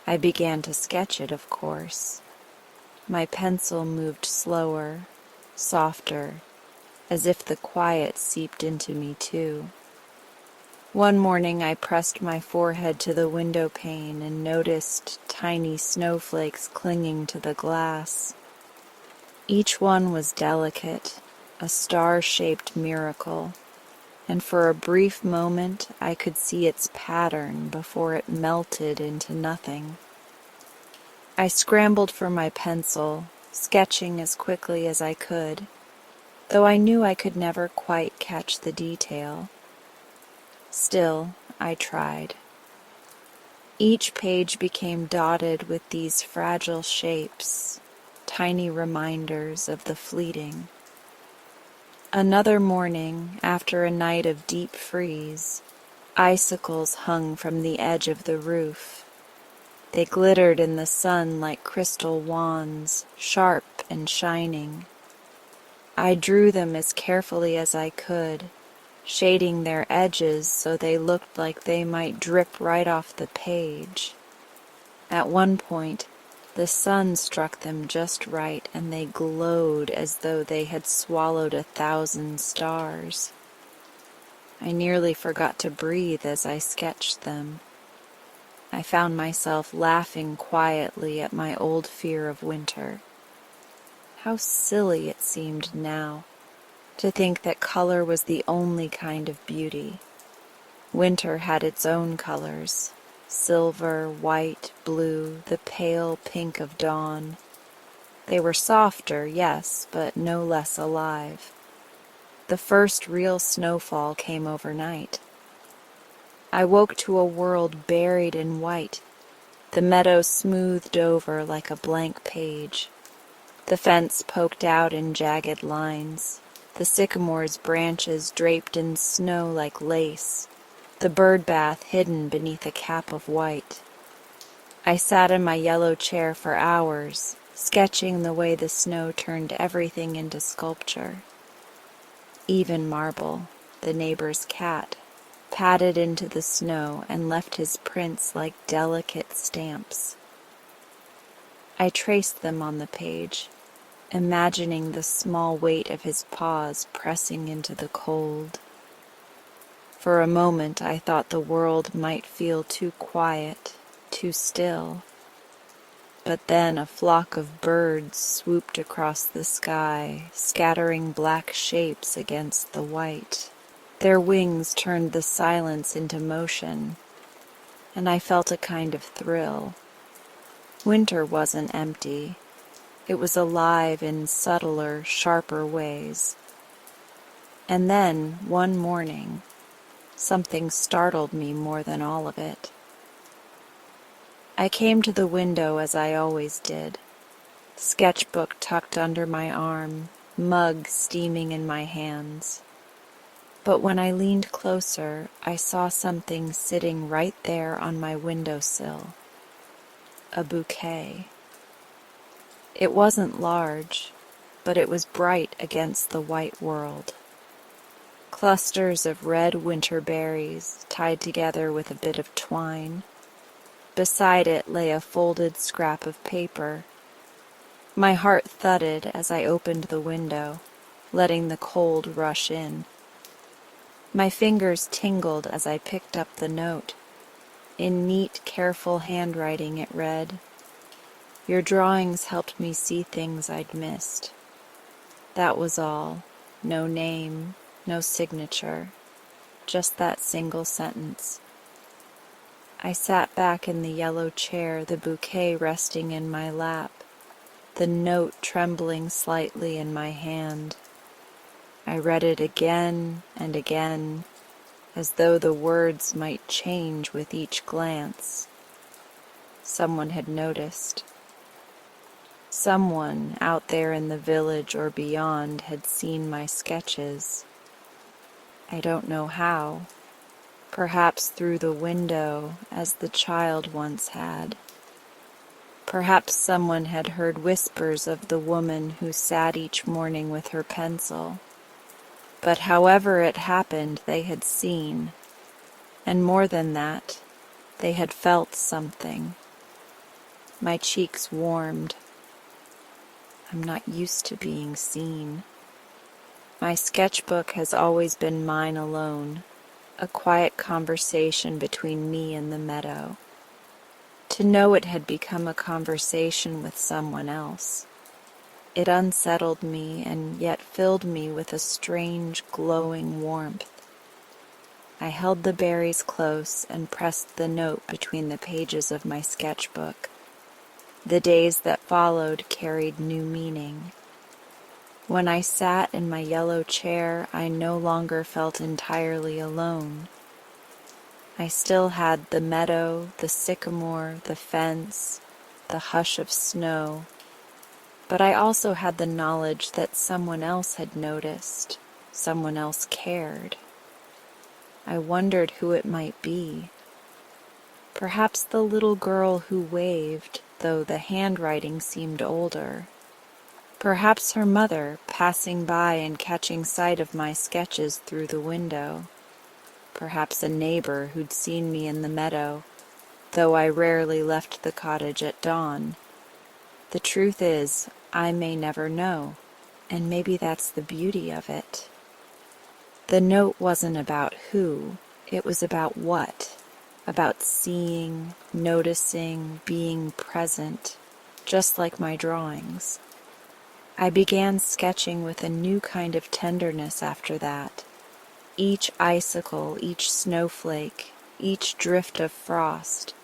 [SPEAKER 1] I began to sketch it, of course. My pencil moved slower, softer, as if the quiet seeped into me too. One morning I pressed my forehead to the window pane and noticed tiny snowflakes clinging to the glass. Each one was delicate, a star-shaped miracle, and for a brief moment I could see its pattern before it melted into nothing. I scrambled for my pencil, sketching as quickly as I could, though I knew I could never quite catch the detail. Still, I tried. Each page became dotted with these fragile shapes, tiny reminders of the fleeting. Another morning, after a night of deep freeze, icicles hung from the edge of the roof. They glittered in the sun like crystal wands, sharp and shining. I drew them as carefully as I could, shading their edges so they looked like they might drip right off the page. At one point, the sun struck them just right, and they glowed as though they had swallowed 1,000 stars. I nearly forgot to breathe as I sketched them. I found myself laughing quietly at my old fear of winter. How silly it seemed now to think that color was the only kind of beauty. Winter had its own colors: silver, white, blue, the pale pink of dawn. They were softer, yes, but no less alive. The first real snowfall came overnight. I woke to a world buried in white, the meadow smoothed over like a blank page. The fence poked out in jagged lines, the sycamore's branches draped in snow like lace, the bird bath hidden beneath a cap of white. I sat in my yellow chair for hours, sketching the way the snow turned everything into sculpture. Even Marble, the neighbor's cat, padded into the snow and left his prints like delicate stamps. I traced them on the page, imagining the small weight of his paws pressing into the cold. For a moment I thought the world might feel too quiet, too still. But then a flock of birds swooped across the sky, scattering black shapes against the white. Their wings turned the silence into motion, and I felt a kind of thrill. Winter wasn't empty. It was alive in subtler, sharper ways. And then, one morning, something startled me more than all of it. I came to the window as I always did, sketchbook tucked under my arm, mug steaming in my hands. But when I leaned closer, I saw something sitting right there on my windowsill. A bouquet. It wasn't large, but it was bright against the white world. Clusters of red winter berries tied together with a bit of twine. Beside it lay a folded scrap of paper. My heart thudded as I opened the window, letting the cold rush in. My fingers tingled as I picked up the note. In neat, careful handwriting it read, "Your drawings helped me see things I'd missed." That was all. No name, no signature, just that single sentence. I sat back in the yellow chair, the bouquet resting in my lap, the note trembling slightly in my hand. I read it again and again, as though the words might change with each glance. Someone had noticed. Someone out there in the village or beyond had seen my sketches. I don't know how, perhaps through the window as the child once had. Perhaps someone had heard whispers of the woman who sat each morning with her pencil. But however it happened, they had seen, and more than that, they had felt something. My cheeks warmed. I'm not used to being seen. My sketchbook has always been mine alone, a quiet conversation between me and the meadow. To know it had become a conversation with someone else, it unsettled me and yet filled me with a strange, glowing warmth. I held the berries close and pressed the note between the pages of my sketchbook. The days that followed carried new meaning. When I sat in my yellow chair, I no longer felt entirely alone. I still had the meadow, the sycamore, the fence, the hush of snow, but I also had the knowledge that someone else had noticed, someone else cared. I wondered who it might be. Perhaps the little girl who waved, though the handwriting seemed older. Perhaps her mother, passing by and catching sight of my sketches through the window. Perhaps a neighbor who'd seen me in the meadow, though I rarely left the cottage at dawn. The truth is, I may never know, and maybe that's the beauty of it. The note wasn't about who, it was about what. About seeing, noticing, being present, just like my drawings. I began sketching with a new kind of tenderness after that. Each icicle, each snowflake, each drift of frost,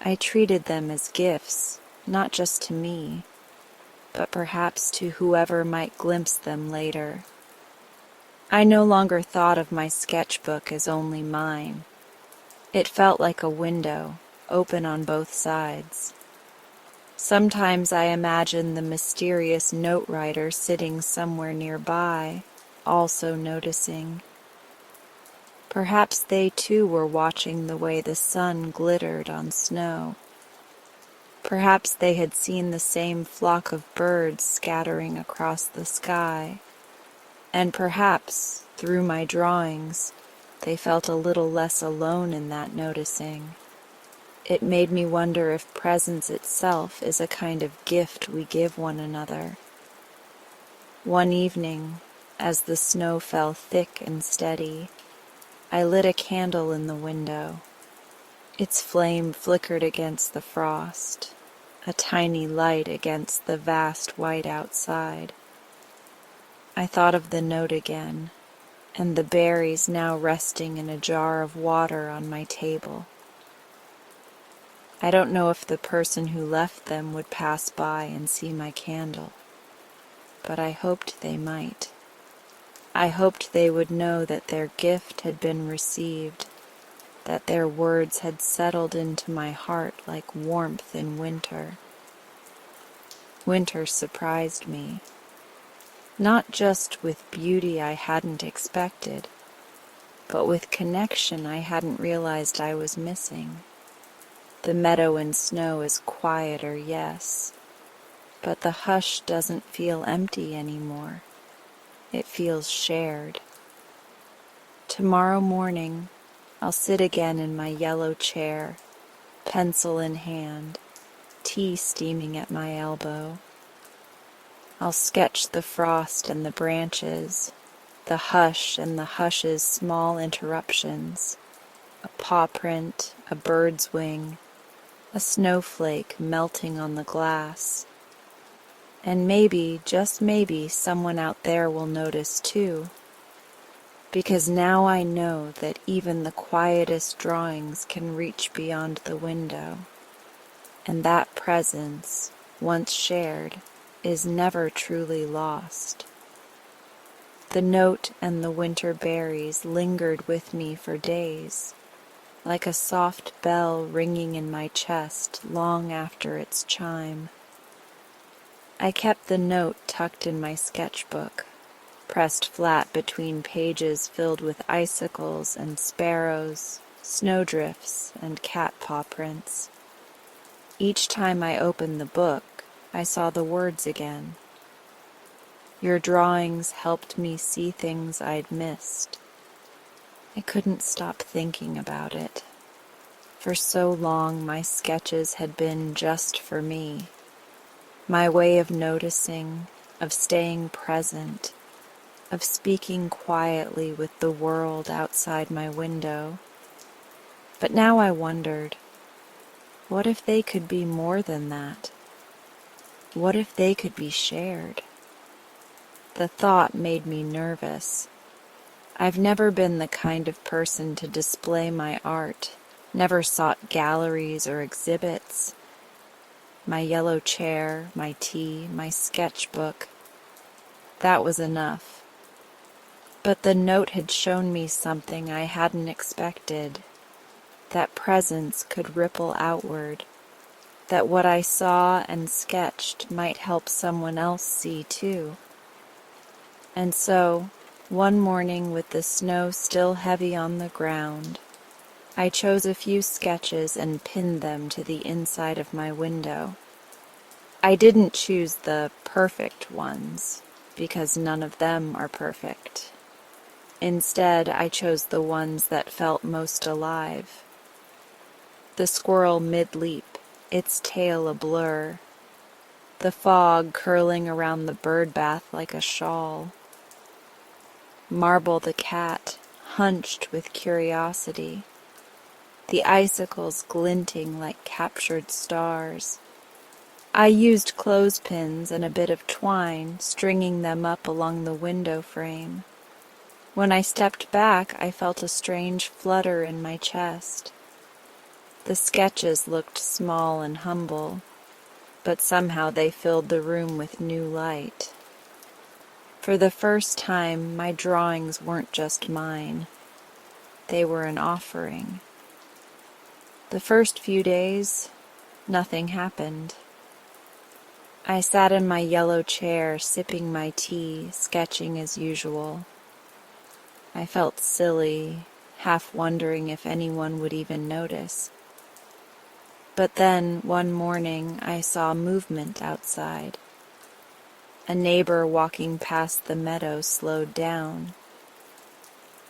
[SPEAKER 1] I treated them as gifts, not just to me, but perhaps to whoever might glimpse them later. I no longer thought of my sketchbook as only mine. It felt like a window, open on both sides. Sometimes I imagine the mysterious note writer sitting somewhere nearby, also noticing. Perhaps they too were watching the way the sun glittered on snow. Perhaps they had seen the same flock of birds scattering across the sky, and perhaps, through my drawings, they felt a little less alone in that noticing. It made me wonder if presence itself is a kind of gift we give one another. One evening, as the snow fell thick and steady, I lit a candle in the window. Its flame flickered against the frost, a tiny light against the vast white outside. I thought of the note again, and the berries now resting in a jar of water on my table. I don't know if the person who left them would pass by and see my candle, but I hoped they might. I hoped they would know that their gift had been received, that their words had settled into my heart like warmth in winter. Winter surprised me, not just with beauty I hadn't expected, but with connection I hadn't realized I was missing. The meadow and snow is quieter, yes, but the hush doesn't feel empty anymore. It feels shared. Tomorrow morning, I'll sit again in my yellow chair, pencil in hand, tea steaming at my elbow. I'll sketch the frost and the branches, the hush and the hush's small interruptions, a paw print, a bird's wing, a snowflake melting on the glass. And maybe, just maybe, someone out there will notice too, because now I know that even the quietest drawings can reach beyond the window, and that presence, once shared, is never truly lost. The note and the winter berries lingered with me for days, like a soft bell ringing in my chest long after its chime. I kept the note tucked in my sketchbook, pressed flat between pages filled with icicles and sparrows, snowdrifts, and cat paw prints. Each time I opened the book, I saw the words again. Your drawings helped me see things I'd missed. I couldn't stop thinking about it. For so long my sketches had been just for me. my way of noticing, of staying present, of speaking quietly with the world outside my window. But now I wondered, what if they could be more than that? What if they could be shared? The thought made me nervous. I've never been the kind of person to display my art, never sought galleries or exhibits. My yellow chair, my tea, my sketchbook, that was enough. But the note had shown me something I hadn't expected, that presence could ripple outward, that what I saw and sketched might help someone else see too. And so, one morning with the snow still heavy on the ground, I chose a few sketches and pinned them to the inside of my window. I didn't choose the perfect ones, because none of them are perfect. Instead, I chose the ones that felt most alive. The squirrel mid-leap, its tail a blur, the fog curling around the bird bath like a shawl, Marble the cat, hunched with curiosity, the icicles glinting like captured stars. I used clothespins and a bit of twine, stringing them up along the window frame. When I stepped back, I felt a strange flutter in my chest. The sketches looked small and humble, but somehow they filled the room with new light. For the first time, my drawings weren't just mine. They were an offering. The first few days, nothing happened. I sat in my yellow chair, sipping my tea, sketching as usual. I felt silly, half wondering if anyone would even notice. But then, one morning, I saw movement outside. A neighbor walking past the meadow slowed down.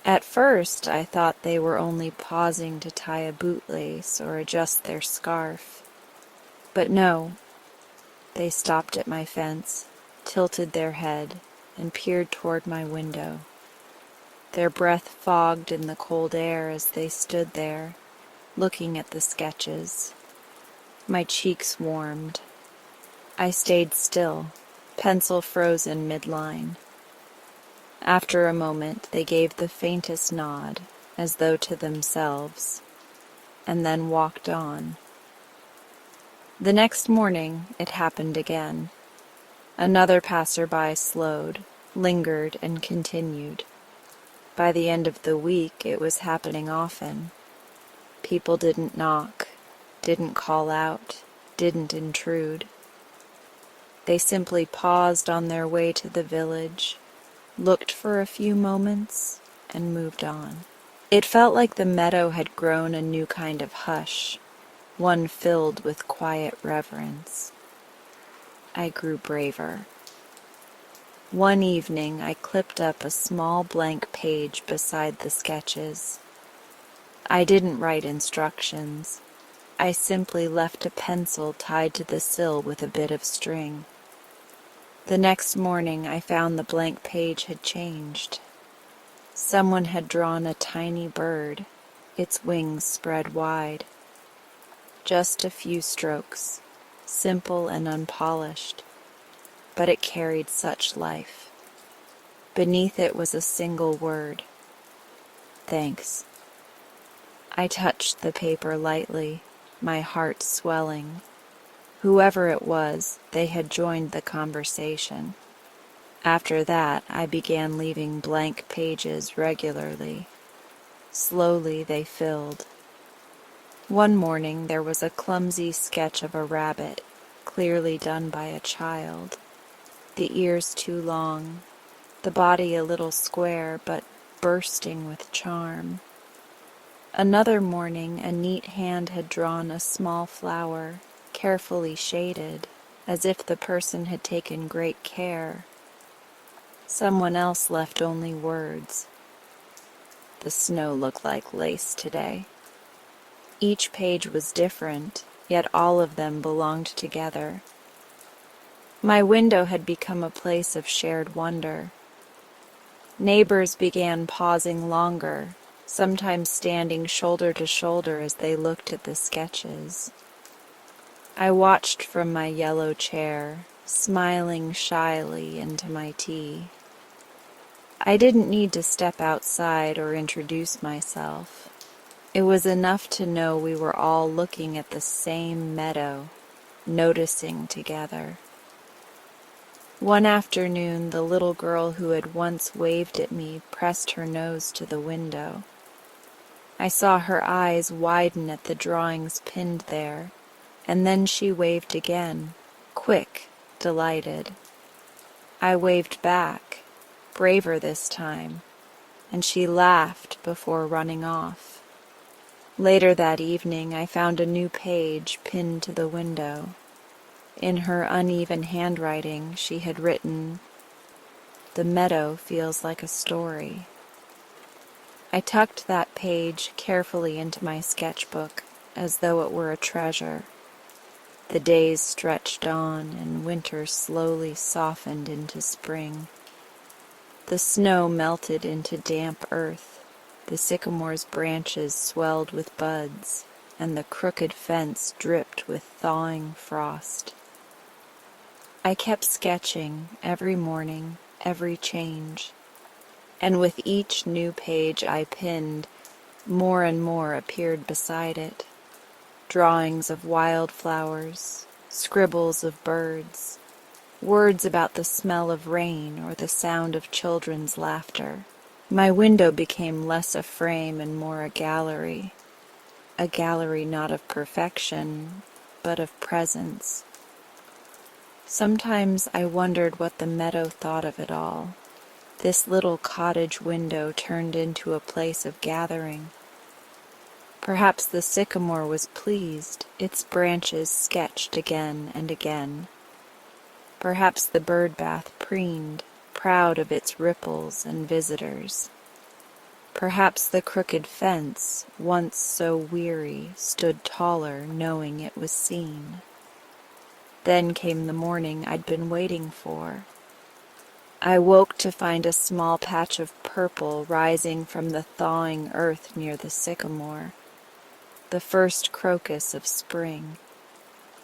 [SPEAKER 1] At first, I thought they were only pausing to tie a bootlace or adjust their scarf. But no, they stopped at my fence, tilted their head, and peered toward my window. Their breath fogged in the cold air as they stood there, looking at the sketches. My cheeks warmed. I stayed still, pencil frozen midline. After a moment, they gave the faintest nod, as though to themselves, and then walked on. The next morning, it happened again. Another passerby slowed, lingered, and continued. By the end of the week, it was happening often. People didn't knock, didn't call out, didn't intrude. They simply paused on their way to the village, looked for a few moments, and moved on. It felt like the meadow had grown a new kind of hush, one filled with quiet reverence. I grew braver. One evening, I clipped up a small blank page beside the sketches. I didn't write instructions. I simply left a pencil tied to the sill with a bit of string. The next morning, I found the blank page had changed. Someone had drawn a tiny bird, its wings spread wide. Just a few strokes, simple and unpolished, but it carried such life. Beneath it was a single word: thanks. I touched the paper lightly, my heart swelling. Whoever it was, they had joined the conversation. After that, I began leaving blank pages regularly. Slowly they filled. One morning there was a clumsy sketch of a rabbit, clearly done by a child. The ears too long, the body a little square, but bursting with charm. Another morning a neat hand had drawn a small flower, carefully shaded, as if the person had taken great care. Someone else left only words. The snow looked like lace today. Each page was different, yet all of them belonged together. My window had become a place of shared wonder. Neighbors began pausing longer, sometimes standing shoulder to shoulder as they looked at the sketches. I watched from my yellow chair, smiling shyly into my tea. I didn't need to step outside or introduce myself. It was enough to know we were all looking at the same meadow, noticing together. One afternoon, the little girl who had once waved at me pressed her nose to the window. I saw her eyes widen at the drawings pinned there, and then she waved again, quick, delighted. I waved back, braver this time, and she laughed before running off. Later that evening, I found a new page pinned to the window. In her uneven handwriting, she had written, "The meadow feels like a story." I tucked that page carefully into my sketchbook as though it were a treasure. The days stretched on, and winter slowly softened into spring. The snow melted into damp earth, the sycamore's branches swelled with buds, and the crooked fence dripped with thawing frost. I kept sketching every morning, every change, and with each new page I pinned, more and more appeared beside it. Drawings of wildflowers, scribbles of birds, words about the smell of rain or the sound of children's laughter. My window became less a frame and more a gallery not of perfection, but of presence. Sometimes I wondered what the meadow thought of it all. This little cottage window turned into a place of gathering. Perhaps the sycamore was pleased, its branches sketched again and again. Perhaps the bird bath preened, proud of its ripples and visitors. Perhaps the crooked fence, once so weary, stood taller, knowing it was seen. Then came the morning I'd been waiting for. I woke to find a small patch of purple rising from the thawing earth near the sycamore, the first crocus of spring.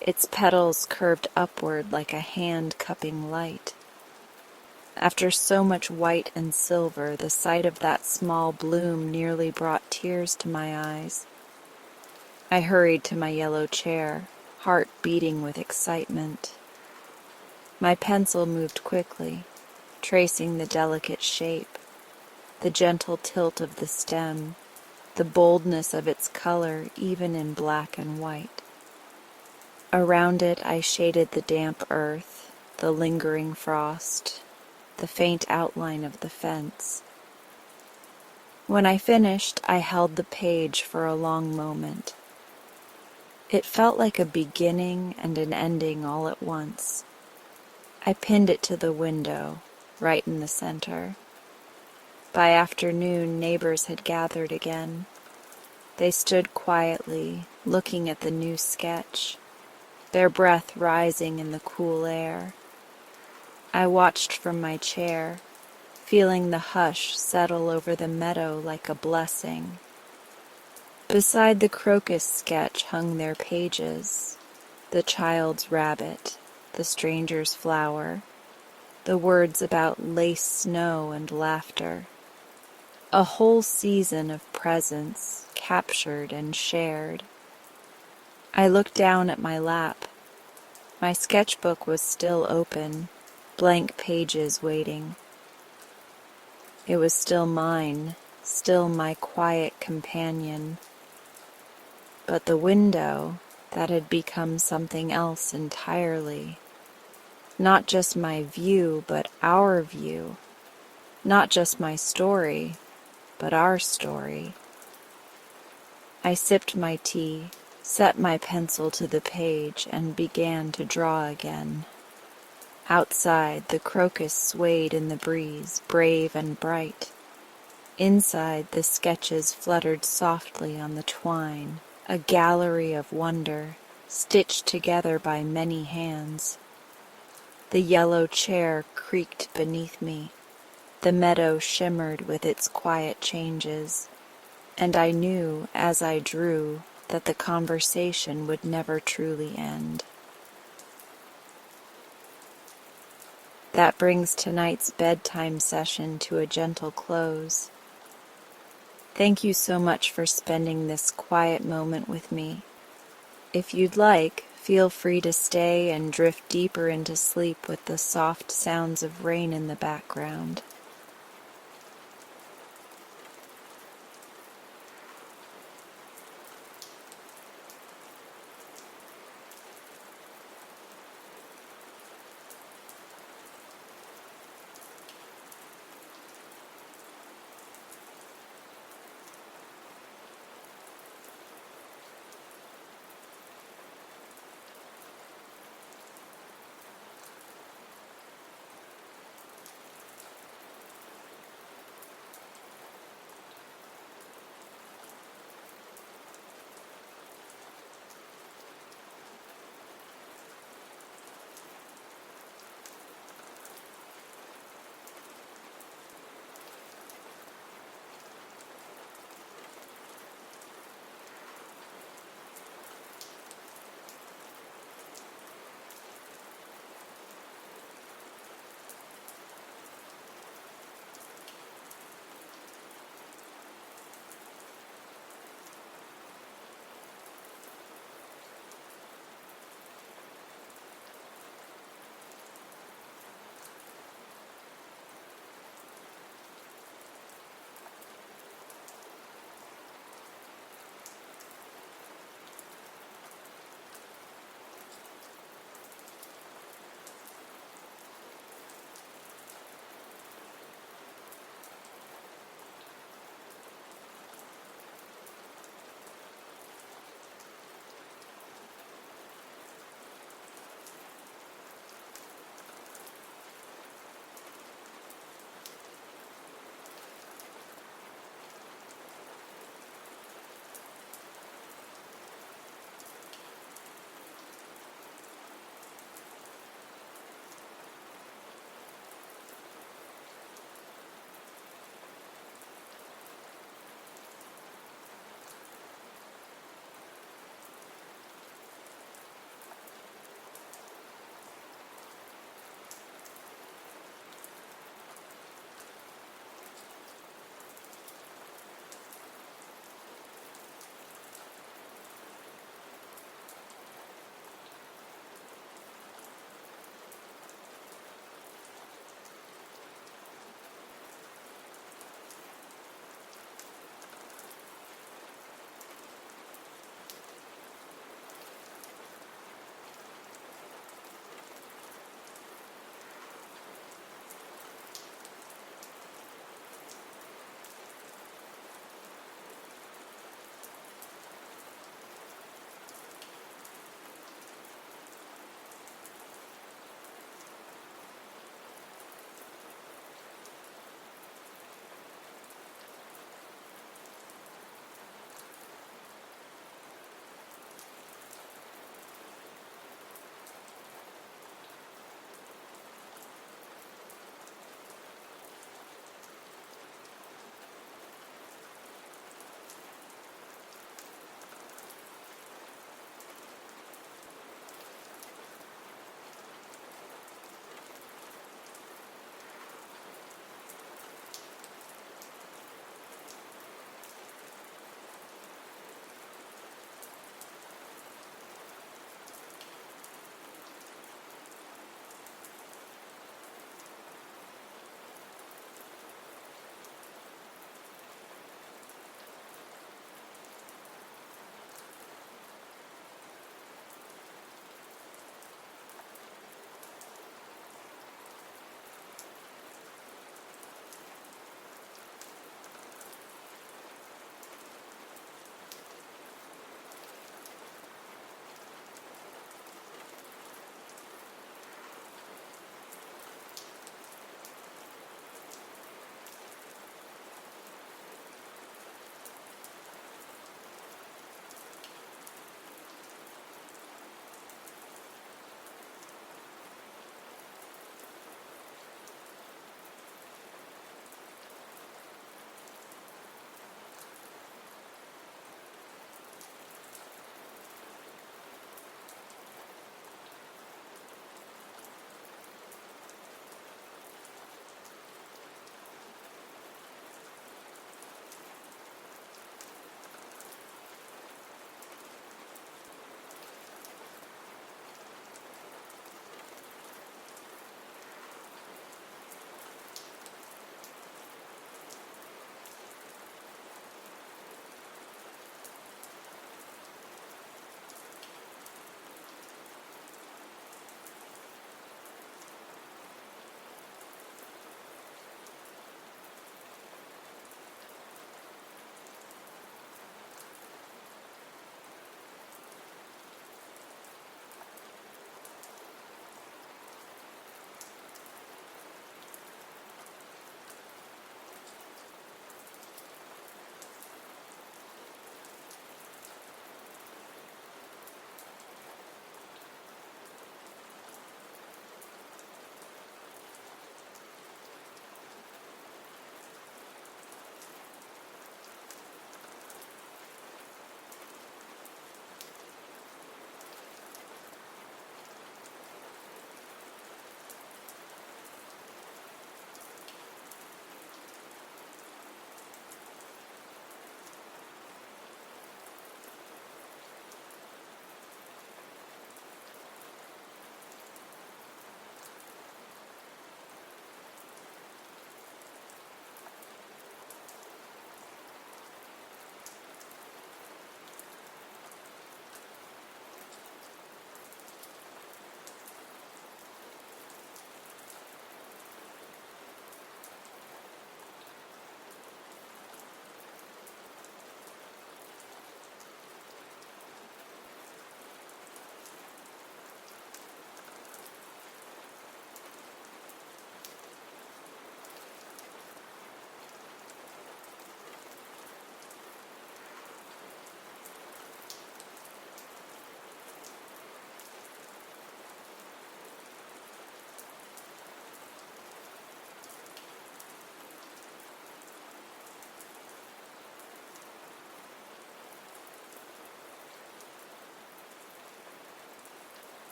[SPEAKER 1] Its petals curved upward like a hand cupping light. After so much white and silver, the sight of that small bloom nearly brought tears to my eyes. I hurried to my yellow chair, heart beating with excitement. My pencil moved quickly, tracing the delicate shape, the gentle tilt of the stem, the boldness of its color even in black and white. Around it I shaded the damp earth, the lingering frost, the faint outline of the fence. When I finished, I held the page for a long moment. It felt like a beginning and an ending all at once. I pinned it to the window, right in the center. By afternoon, neighbors had gathered again. They stood quietly, looking at the new sketch, their breath rising in the cool air. I watched from my chair, feeling the hush settle over the meadow like a blessing. Beside the crocus sketch hung their pages, the child's rabbit, the stranger's flower, the words about lace snow and laughter. A whole season of presence, captured and shared. I looked down at my lap. My sketchbook was still open, blank pages waiting. It was still mine, still my quiet companion. But the window, that had become something else entirely. Not just my view, but our view. Not just my story, but our story. I sipped my tea, set my pencil to the page, and began to draw again. Outside, the crocus swayed in the breeze, brave and bright. Inside, the sketches fluttered softly on the twine, a gallery of wonder, stitched together by many hands. The yellow chair creaked beneath me. The meadow shimmered with its quiet changes, and I knew as I drew that the conversation would never truly end. That brings tonight's bedtime session to a gentle close. Thank you so much for spending this quiet moment with me. If you'd like, feel free to stay and drift deeper into sleep with the soft sounds of rain in the background.